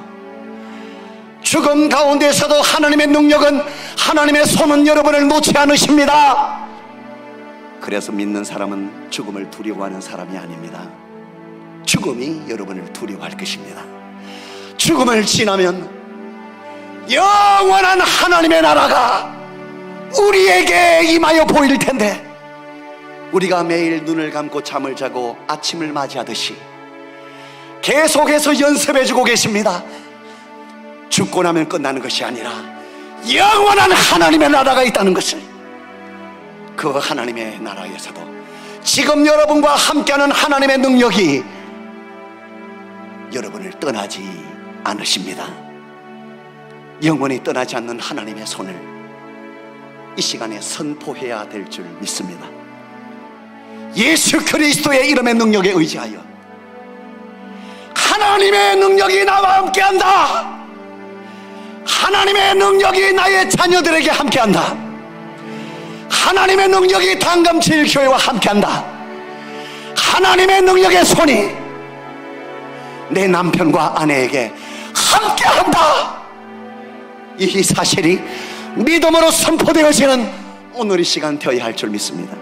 죽음 가운데에서도 하나님의 능력은, 하나님의 손은 여러분을 놓지 않으십니다. 그래서 믿는 사람은 죽음을 두려워하는 사람이 아닙니다. 죽음이 여러분을 두려워할 것입니다. 죽음을 지나면 영원한 하나님의 나라가 우리에게 임하여 보일 텐데, 우리가 매일 눈을 감고 잠을 자고 아침을 맞이하듯이 계속해서 연습해주고 계십니다. 죽고 나면 끝나는 것이 아니라 영원한 하나님의 나라가 있다는 것을, 그 하나님의 나라에서도 지금 여러분과 함께하는 하나님의 능력이 여러분을 떠나지 않으십니다. 영원히 떠나지 않는 하나님의 손을 이 시간에 선포해야 될 줄 믿습니다. 예수 그리스도의 이름의 능력에 의지하여 하나님의 능력이 나와 함께한다. 하나님의 능력이 나의 자녀들에게 함께한다. 하나님의 능력이 당감칠 교회와 함께한다. 하나님의 능력의 손이 내 남편과 아내에게 함께한다. 이 사실이 믿음으로 선포되어지는 오늘 이 시간 되어야 할 줄 믿습니다.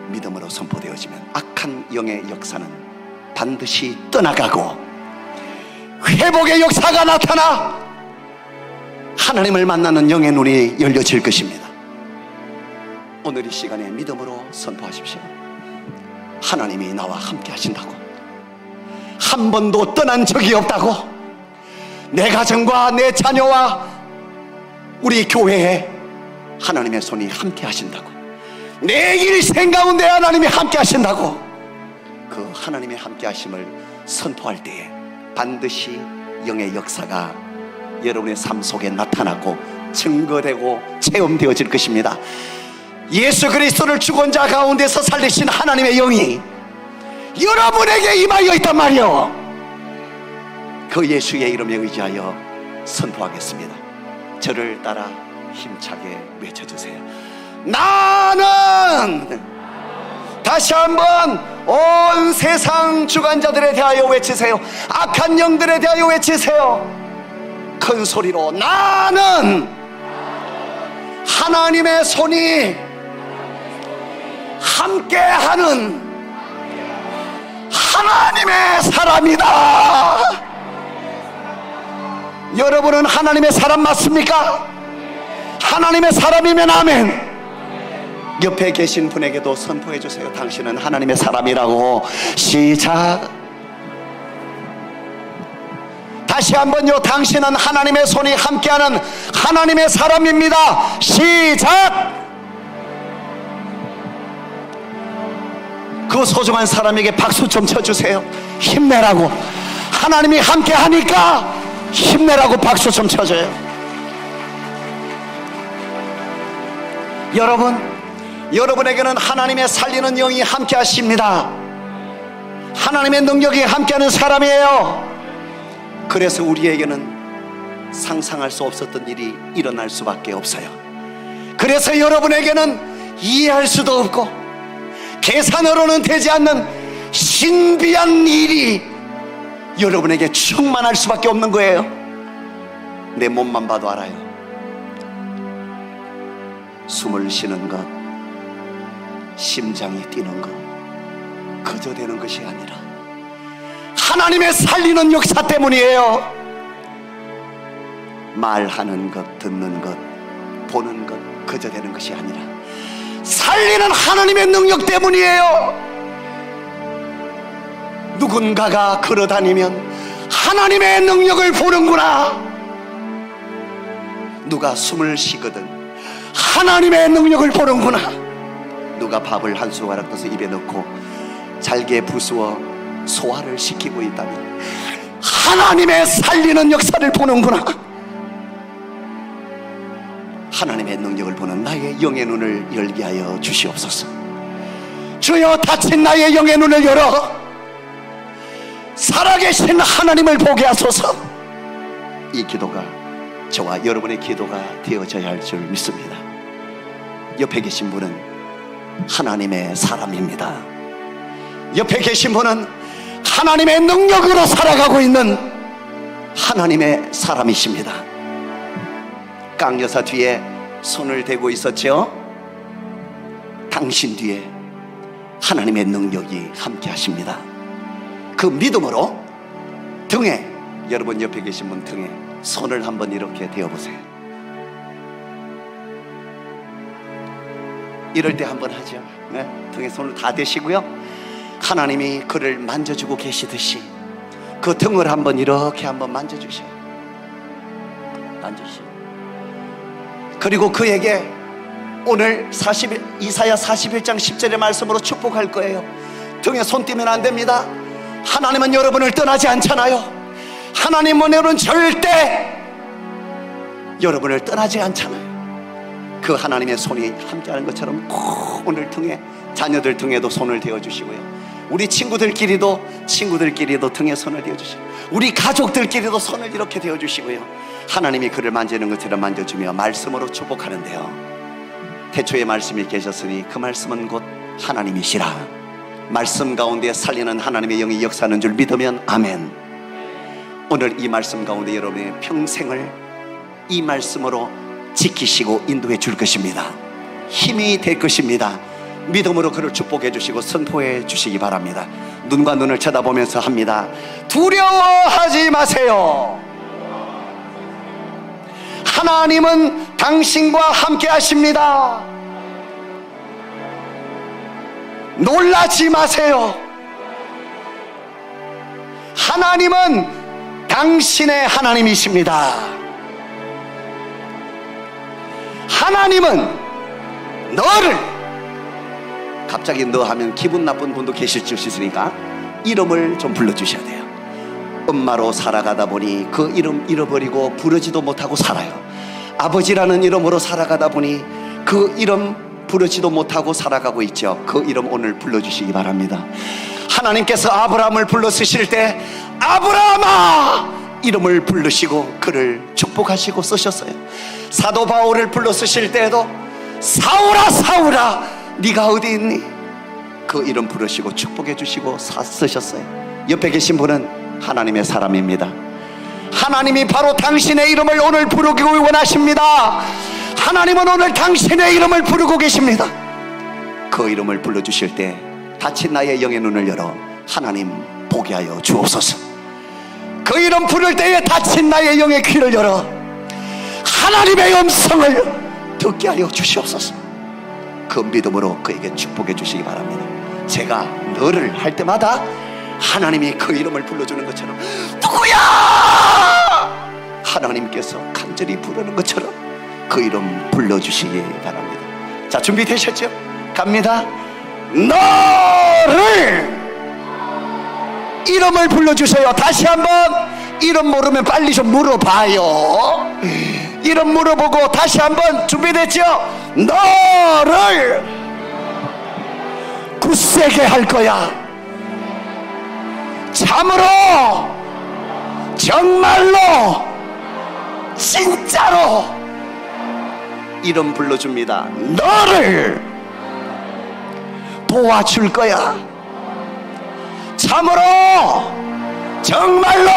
믿음으로 선포되어지면 악한 영의 역사는 반드시 떠나가고 회복의 역사가 나타나 하나님을 만나는 영의 눈이 열려질 것입니다. 오늘 이 시간에 믿음으로 선포하십시오. 하나님이 나와 함께 하신다고, 한 번도 떠난 적이 없다고, 내 가정과 내 자녀와 우리 교회에 하나님의 손이 함께 하신다고, 내 일생 가운데 하나님이 함께 하신다고, 그 하나님의 함께 하심을 선포할 때에 반드시 영의 역사가 여러분의 삶 속에 나타나고 증거되고 체험되어질 것입니다. 예수 그리스도를 죽은 자 가운데서 살리신 하나님의 영이 여러분에게 임하여 있단 말이요. 그 예수의 이름에 의지하여 선포하겠습니다. 저를 따라 힘차게 외쳐주세요. 나는, 다시 한번 온 세상 주관자들에 대하여 외치세요. 악한 영들에 대하여 외치세요. 큰 소리로, 나는 하나님의 손이 함께하는 하나님의 사람이다. 여러분은 하나님의 사람 맞습니까? 하나님의 사람이면 아멘. 옆에 계신 분에게도 선포해 주세요. 당신은 하나님의 사람이라고. 시작. 다시 한번요. 당신은 하나님의 손이 함께하는 하나님의 사람입니다. 시작. 그 소중한 사람에게 박수 좀 쳐주세요. 힘내라고. 하나님이 함께하니까 힘내라고 박수 좀 쳐줘요. 여러분에게는 하나님의 살리는 영이 함께 하십니다. 하나님의 능력이 함께하는 사람이에요. 그래서 우리에게는 상상할 수 없었던 일이 일어날 수밖에 없어요. 그래서 여러분에게는 이해할 수도 없고 계산으로는 되지 않는 신비한 일이 여러분에게 충만할 수밖에 없는 거예요. 내 몸만 봐도 알아요. 숨을 쉬는 것, 심장이 뛰는 것, 그저 되는 것이 아니라 하나님의 살리는 역사 때문이에요. 말하는 것, 듣는 것, 보는 것, 그저 되는 것이 아니라 살리는 하나님의 능력 때문이에요. 누군가가 걸어다니면 하나님의 능력을 보는구나. 누가 숨을 쉬거든 하나님의 능력을 보는구나. 누가 밥을 한 숟가락 떠서 입에 넣고 잘게 부수어 소화를 시키고 있다면 하나님의 살리는 역사를 보는구나. 하나님의 능력을 보는 나의 영의 눈을 열게 하여 주시옵소서. 주여, 닫힌 나의 영의 눈을 열어 살아계신 하나님을 보게 하소서. 이 기도가 저와 여러분의 기도가 되어져야 할 줄 믿습니다. 옆에 계신 분은 하나님의 사람입니다. 옆에 계신 분은 하나님의 능력으로 살아가고 있는 하나님의 사람이십니다. 강 여사 뒤에 손을 대고 있었죠? 당신 뒤에 하나님의 능력이 함께 하십니다. 그 믿음으로 등에, 여러분 옆에 계신 분 등에 손을 한번 이렇게 대어보세요. 이럴 때 한번 하죠. 네? 등에 손을 다 대시고요, 하나님이 그를 만져주고 계시듯이 그 등을 한번 이렇게 한번 만져주셔요. 만져주셔요. 그리고 그에게 오늘 이사야 41장 10절의 말씀으로 축복할 거예요. 등에 손 띄면 안 됩니다. 하나님은 여러분을 떠나지 않잖아요. 하나님은 여러분 절대 여러분을 떠나지 않잖아요. 그 하나님의 손이 함께하는 것처럼 꼭 오늘 등에, 자녀들 등에도 손을 대어주시고요, 우리 친구들끼리도 등에 손을 대어주시고, 우리 가족들끼리도 손을 이렇게 대어주시고요, 하나님이 그를 만지는 것처럼 만져주며 말씀으로 축복하는데요, 태초에 말씀이 계셨으니 그 말씀은 곧 하나님이시라. 말씀 가운데 살리는 하나님의 영이 역사하는 줄 믿으면 아멘. 오늘 이 말씀 가운데 여러분의 평생을 이 말씀으로 지키시고 인도해 줄 것입니다. 힘이 될 것입니다. 믿음으로 그를 축복해 주시고 선포해 주시기 바랍니다. 눈과 눈을 쳐다보면서 합니다. 두려워하지 마세요. 하나님은 당신과 함께 하십니다. 놀라지 마세요. 하나님은 당신의 하나님이십니다. 하나님은 너를, 갑자기 너 하면 기분 나쁜 분도 계실 수 있으니까 이름을 좀 불러주셔야 돼요. 엄마로 살아가다 보니 그 이름 잃어버리고 부르지도 못하고 살아요. 아버지라는 이름으로 살아가다 보니 그 이름 부르지도 못하고 살아가고 있죠. 그 이름 오늘 불러주시기 바랍니다. 하나님께서 아브라함을 불러 쓰실 때 아브라함아 이름을 부르시고 그를 축복하시고 쓰셨어요. 사도 바울을 불러 쓰실 때에도 사울아 사울아 네가 어디 있니? 그 이름 부르시고 축복해 주시고 쓰셨어요. 옆에 계신 분은 하나님의 사람입니다. 하나님이 바로 당신의 이름을 오늘 부르기 원하십니다. 하나님은 오늘 당신의 이름을 부르고 계십니다. 그 이름을 불러주실 때 다친 나의 영의 눈을 열어 하나님 보게 하여 주옵소서. 그 이름 부를 때에 다친 나의 영의 귀를 열어 하나님의 음성을 듣게 하여 주시옵소서. 그 믿음으로 그에게 축복해 주시기 바랍니다. 제가 너를 할 때마다 하나님이 그 이름을 불러주는 것처럼 누구야? 하나님께서 간절히 부르는 것처럼 그 이름 불러주시기 바랍니다. 자, 준비되셨죠? 갑니다. 너를 이름을 불러주세요. 다시 한번 이름 모르면 빨리 좀 물어봐요. 이름 물어보고 다시 한번 준비됐죠? 너를 굳세게 할 거야. 참으로 정말로 진짜로 이름 불러줍니다. 너를 도와줄 거야. 참으로 정말로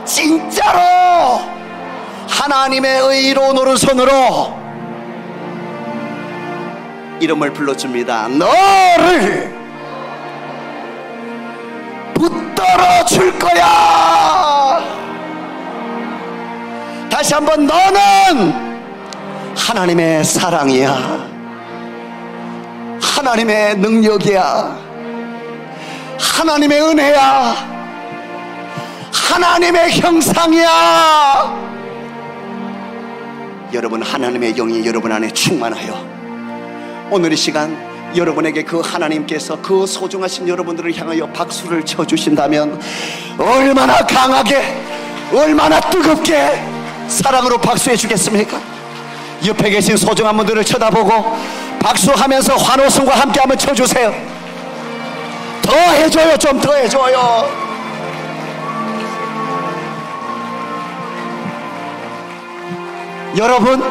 진짜로 하나님의 의로운 오른손으로 이름을 불러줍니다. 너를 붙들어 줄 거야. 다시 한번 너는 하나님의 사랑이야. 하나님의 능력이야. 하나님의 은혜야. 하나님의 형상이야. 여러분, 하나님의 영이 여러분 안에 충만하여 오늘 이 시간 여러분에게 그 하나님께서 그 소중하신 여러분들을 향하여 박수를 쳐주신다면 얼마나 강하게, 얼마나 뜨겁게 사랑으로 박수해 주겠습니까? 옆에 계신 소중한 분들을 쳐다보고 박수하면서 환호성과 함께 한번 쳐주세요. 더 해줘요. 좀 더 해줘요. 여러분,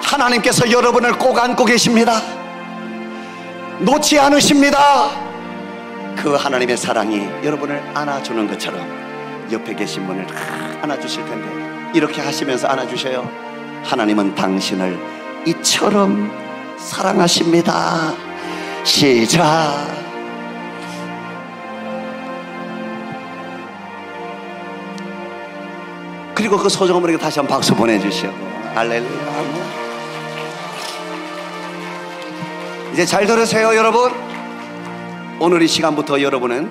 하나님께서 여러분을 꼭 안고 계십니다. 놓지 않으십니다. 그 하나님의 사랑이 여러분을 안아주는 것처럼 옆에 계신 분을 안아주실 텐데 이렇게 하시면서 안아주셔요. 하나님은 당신을 이처럼 사랑하십니다. 시작. 그리고 그 소중한 분에게 다시 한번 박수 보내주시오. 할렐루야. 이제 잘 들으세요, 여러분. 오늘 이 시간부터 여러분은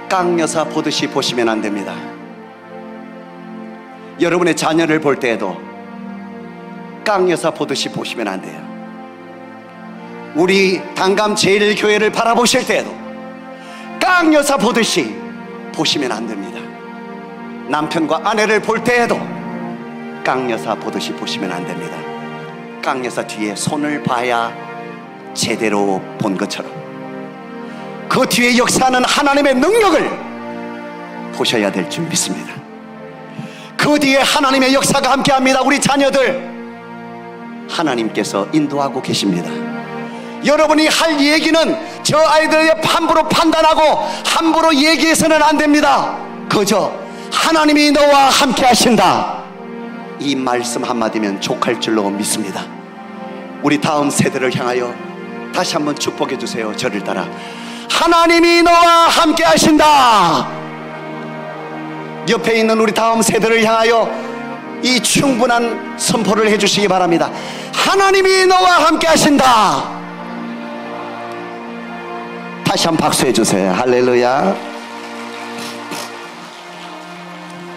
깡여사 보듯이 보시면 안 됩니다. 여러분의 자녀를 볼 때에도 깡여사 보듯이 보시면 안 돼요. 우리 단감 제1교회를 바라보실 때에도 깡여사 보듯이 보시면 안 됩니다. 남편과 아내를 볼 때에도 깡여사 보듯이 보시면 안 됩니다. 깡여사 뒤에 손을 봐야 제대로 본 것처럼 그 뒤에 역사하는 하나님의 능력을 보셔야 될 줄 믿습니다. 그 뒤에 하나님의 역사가 함께합니다. 우리 자녀들 하나님께서 인도하고 계십니다. 여러분이 할 얘기는 저 아이들의 함부로 판단하고 함부로 얘기해서는 안 됩니다. 그저 하나님이 너와 함께 하신다, 이 말씀 한마디면 족할 줄로 믿습니다. 우리 다음 세대를 향하여 다시 한번 축복해 주세요. 저를 따라 하나님이 너와 함께 하신다. 옆에 있는 우리 다음 세대를 향하여 이 충분한 선포를 해주시기 바랍니다. 하나님이 너와 함께 하신다. 다시 한번 박수해 주세요. 할렐루야.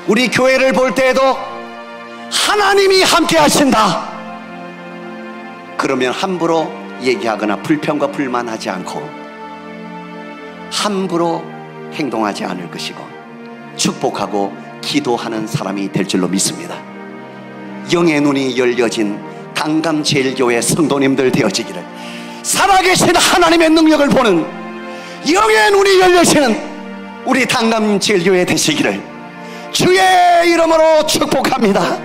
우리 교회를 볼 때에도 하나님이 함께 하신다. 그러면 함부로 얘기하거나 불평과 불만하지 않고 함부로 행동하지 않을 것이고 축복하고 기도하는 사람이 될 줄로 믿습니다. 영의 눈이 열려진 강감제일교회 성도님들 되어지기를, 살아계신 하나님의 능력을 보는 영의 눈이 열려지는 우리 강감제일교회 되시기를 주의 이름으로 축복합니다.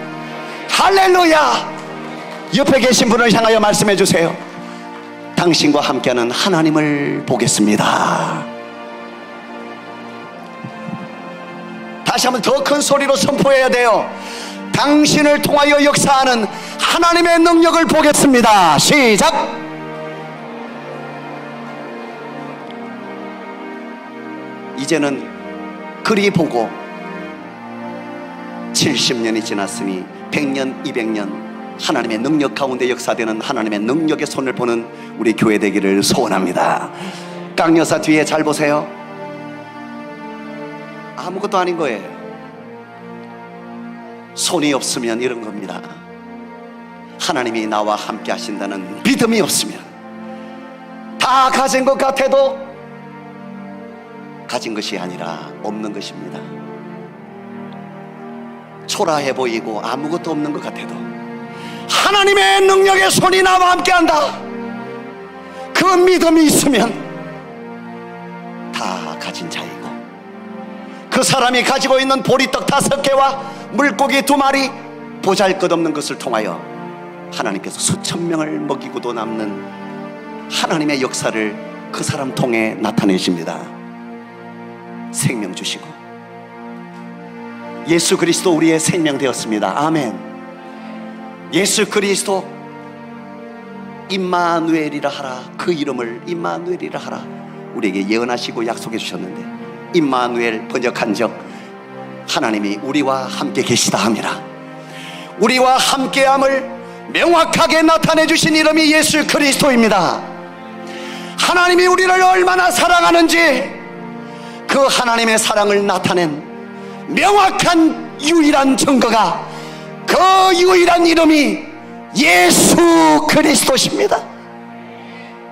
할렐루야. 옆에 계신 분을 향하여 말씀해 주세요. 당신과 함께하는 하나님을 보겠습니다. 다시 한번 더 큰 소리로 선포해야 돼요. 당신을 통하여 역사하는 하나님의 능력을 보겠습니다. 시작. 이제는 그리 보고 70년이 지났으니 100년 200년 하나님의 능력 가운데 역사되는 하나님의 능력의 손을 보는 우리 교회 되기를 소원합니다. 깡여사 뒤에 잘 보세요. 아무것도 아닌 거예요. 손이 없으면 이런 겁니다. 하나님이 나와 함께 하신다는 믿음이 없으면 다 가진 것 같아도 가진 것이 아니라 없는 것입니다. 초라해 보이고 아무것도 없는 것 같아도 하나님의 능력의 손이 나와 함께 한다, 그 믿음이 있으면 다 가진 자이고, 그 사람이 가지고 있는 보리떡 5개와 물고기 2마리 보잘것없는 것을 통하여 하나님께서 수천 명을 먹이고도 남는 하나님의 역사를 그 사람 통해 나타내십니다. 생명 주시고 예수 그리스도 우리의 생명 되었습니다. 아멘. 예수 그리스도 임마누엘이라 하라, 그 이름을 임마누엘이라 하라 우리에게 예언하시고 약속해 주셨는데, 임마누엘 번역한 적 하나님이 우리와 함께 계시다 함이라. 우리와 함께함을 명확하게 나타내 주신 이름이 예수 그리스도입니다. 하나님이 우리를 얼마나 사랑하는지 그 하나님의 사랑을 나타낸 명확한 유일한 증거가, 그 유일한 이름이 예수 그리스도십니다.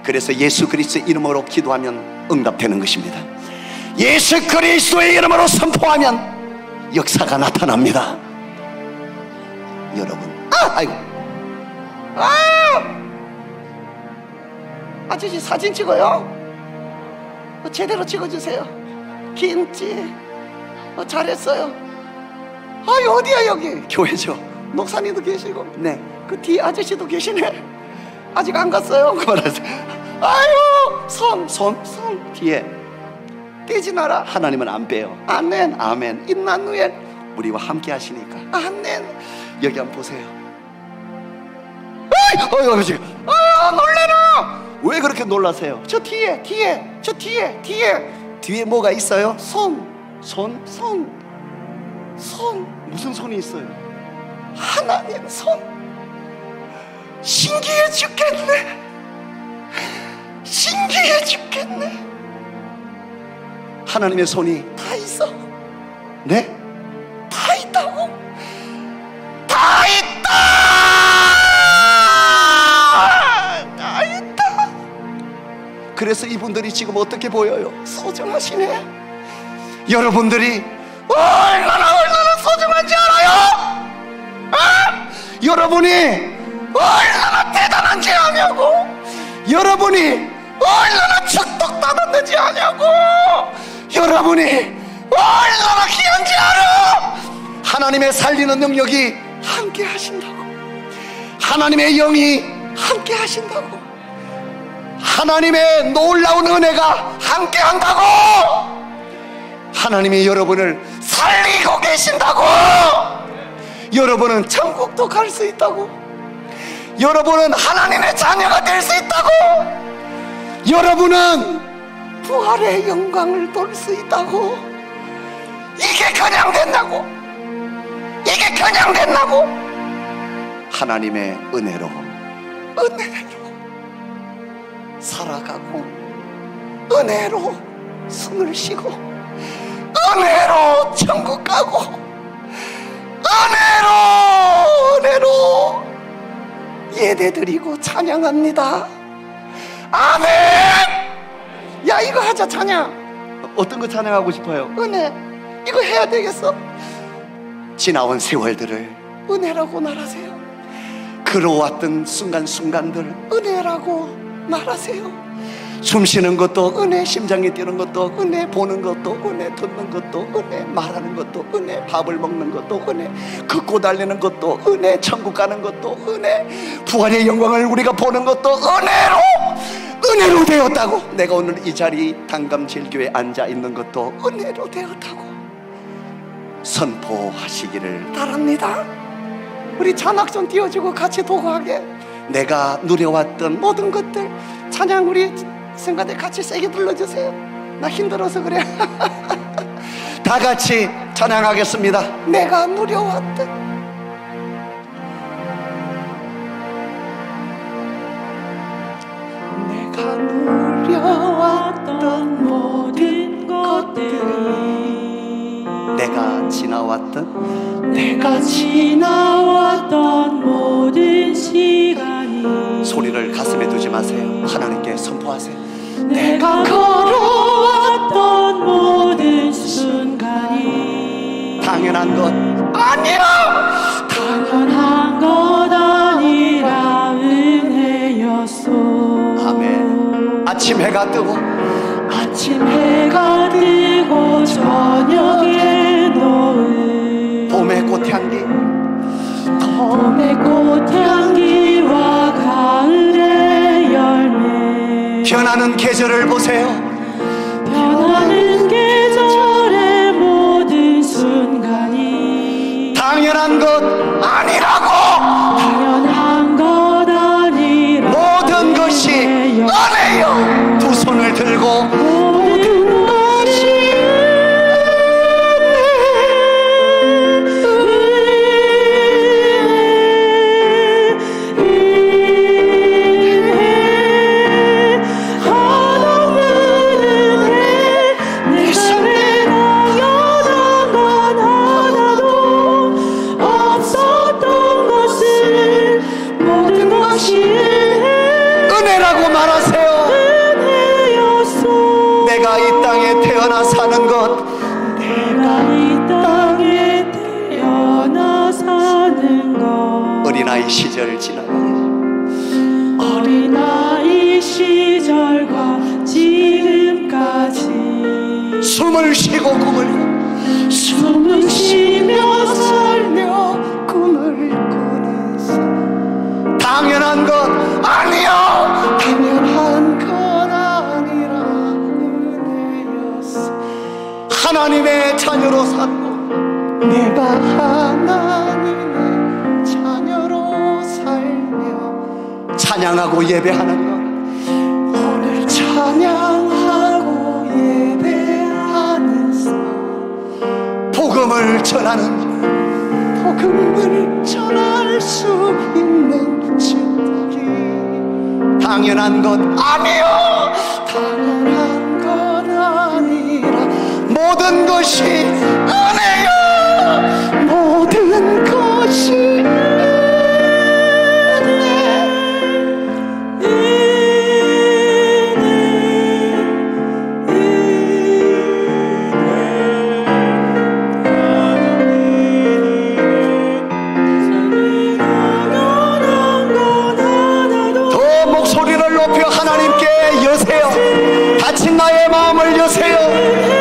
그래서 예수 그리스도의 이름으로 기도하면 응답되는 것입니다. 예수 그리스도의 이름으로 선포하면 역사가 나타납니다. 여러분, 아이고, 아저씨 사진 찍어요. 제대로 찍어주세요. 김치. 잘했어요. 어디야 여기? 교회죠. 목사님도 계시고, 네, 그 뒤에 아저씨도 계시네. 아직 안 갔어요. 아유, 손 뒤에 떼지 마라. 하나님은 안 빼요. 아멘, 아멘. 임마누엘 우리와 함께 하시니까 아멘. 여기 한번 보세요. 놀래라. 왜 그렇게 놀라세요? 저 뒤에 뭐가 있어요? 손. 무슨 손이 있어요? 하나님 손. 신기해 죽겠네. 하나님의 손이 다 있어. 네? 다 있다고? 다 있다. 그래서 이분들이 지금 어떻게 보여요? 소중하시네. 여러분들이 얼마나 소중한지 알아요? 여러분이 얼마나 대단한지 아냐고. 여러분이 얼마나 축복받았는지 아냐고. 여러분이 얼마나 귀한지 알아. 하나님의 살리는 능력이 함께 하신다고. 하나님의 영이 함께 하신다고. 하나님의 놀라운 은혜가 함께 한다고. 하나님이 여러분을 살리고 계신다고. 여러분은 천국도 갈 수 있다고. 여러분은 하나님의 자녀가 될 수 있다고. 여러분은 부활의 영광을 볼 수 있다고. 이게 그냥 된다고? 이게 그냥 된다고? 하나님의 은혜로 살아가고, 은혜로 숨을 쉬고, 은혜로 천국 가고, 은혜로 예배드리고 찬양합니다. 아멘. 야, 이거 하자. 찬양. 어떤 거 찬양하고 싶어요? 은혜. 이거 해야 되겠어. 지나온 세월들을 은혜라고 말하세요. 걸어왔던 순간순간들 은혜라고 말하세요. 숨 쉬는 것도 은혜, 심장이 뛰는 것도 은혜, 보는 것도 은혜, 듣는 것도 은혜, 말하는 것도 은혜, 밥을 먹는 것도 은혜, 걷고 달리는 것도 은혜, 천국 가는 것도 은혜, 부활의 영광을 우리가 보는 것도 은혜로 되었다고. 내가 오늘 이 자리 당감제일교회에 앉아 있는 것도 은혜로 되었다고 선포하시기를 바랍니다. 우리 자막 좀 띄워주고 같이 도구하게. 내가 누려왔던 모든 것들 찬양 우리 성가대 같이 세게 불러주세요. 나 힘들어서 그래. 다 같이 찬양하겠습니다. 내가 누려왔던 모든 것들이 내가 지나왔던 모든 시간이 소리를 가슴에 두지 마세요. 하나님께 선포하세요. 내가 걸어왔던 모든 순간이 당연한 것 아니라 당연한 것 아니라 은혜였소. 아멘. 아침 해가 뜨고 저녁에 놓은 봄의 꽃향기와 가을의 열매, 변하는 계절을 보세요. 변하는 계절의 모든 순간이 당연한 것 아니라고. 당연한 것 아니라 모든 것이 은혜요. 두 손을 들고 모든 것이 내 삶에 당연한 건 하나도 없었던 것을 모든 것이 은혜라고 말하세요. 은혜였소. 내가 이 땅에 태어나 사는 것 내가 이 땅에 태어나 사는 것 어린아이 시절 지나고 어린아이 시절과 지금까지 숨을 쉬고 꿈을 숨을 쉬며 살며 꿈을 꾸는 삶. 당연한 것 아니요. 당연한 것 아니라 은혜였어. 하나님의 자녀로 살고 내가 하나님의 자녀로 살며 찬양하고 예배하는 것 오늘 찬양하고 예배하는 삶, 복음을 전하는 복음을 전할 수 있는 축복이 당연한 것 아니요. 당연한 것 아니라 모든 것이 은혜요. 모든 것이 더 목소리를 높여 하나님께 여세요. 다친 나의 마음을 여세요.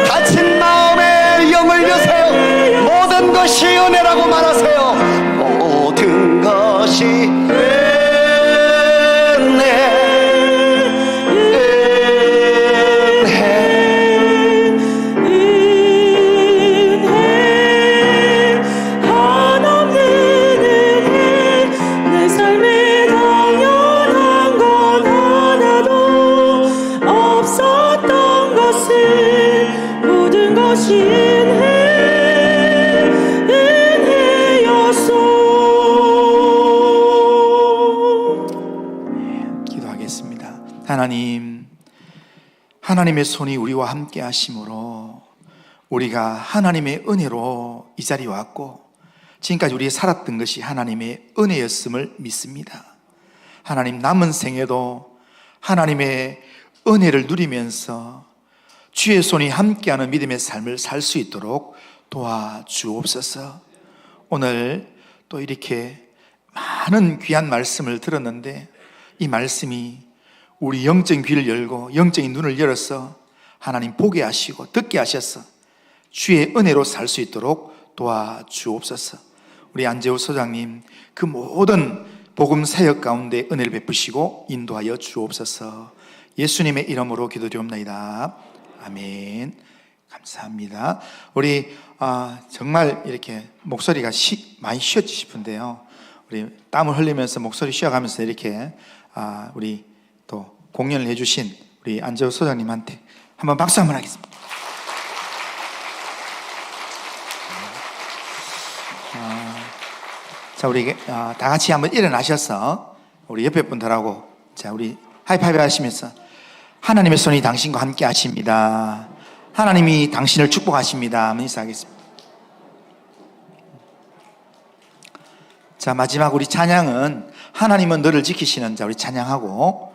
다친 마음의 영을 여세요. 모든 것이 은혜라고 말하세요. 모든 것이 내 삶에 당연한 건 하나도 없었던 것을 모든 것이 은혜 기도하겠습니다. 하나님, 하나님의 손이 우리와 함께 하심으로 우리가 하나님의 은혜로 이 자리에 왔고 지금까지 우리가 살았던 것이 하나님의 은혜였음을 믿습니다. 하나님, 남은 생에도 하나님의 은혜를 누리면서 주의 손이 함께하는 믿음의 삶을 살 수 있도록 도와주옵소서. 오늘 또 이렇게 많은 귀한 말씀을 들었는데 이 말씀이 우리 영적인 귀를 열고 영적인 눈을 열어서 하나님 보게 하시고 듣게 하셔서 주의 은혜로 살 수 있도록 도와주옵소서. 우리 안재호 소장님 그 모든 복음 사역 가운데 은혜를 베푸시고 인도하여 주옵소서. 예수님의 이름으로 기도드리옵나이다. 아멘. 감사합니다. 우리 정말 이렇게 목소리가 많이 쉬었지 싶은데요. 우리 땀을 흘리면서 목소리 쉬어가면서 이렇게 우리 또 공연을 해주신 우리 안재호 소장님한테 한번 박수 한번 하겠습니다. 자, 우리 다 같이 한번 일어나셔서 우리 옆에 분들하고 자, 우리 하이파이브 하시면서 하나님의 손이 당신과 함께 하십니다. 하나님이 당신을 축복하십니다. 한번 인사하겠습니다. 자, 마지막 우리 찬양은 하나님은 너를 지키시는 자 우리 찬양하고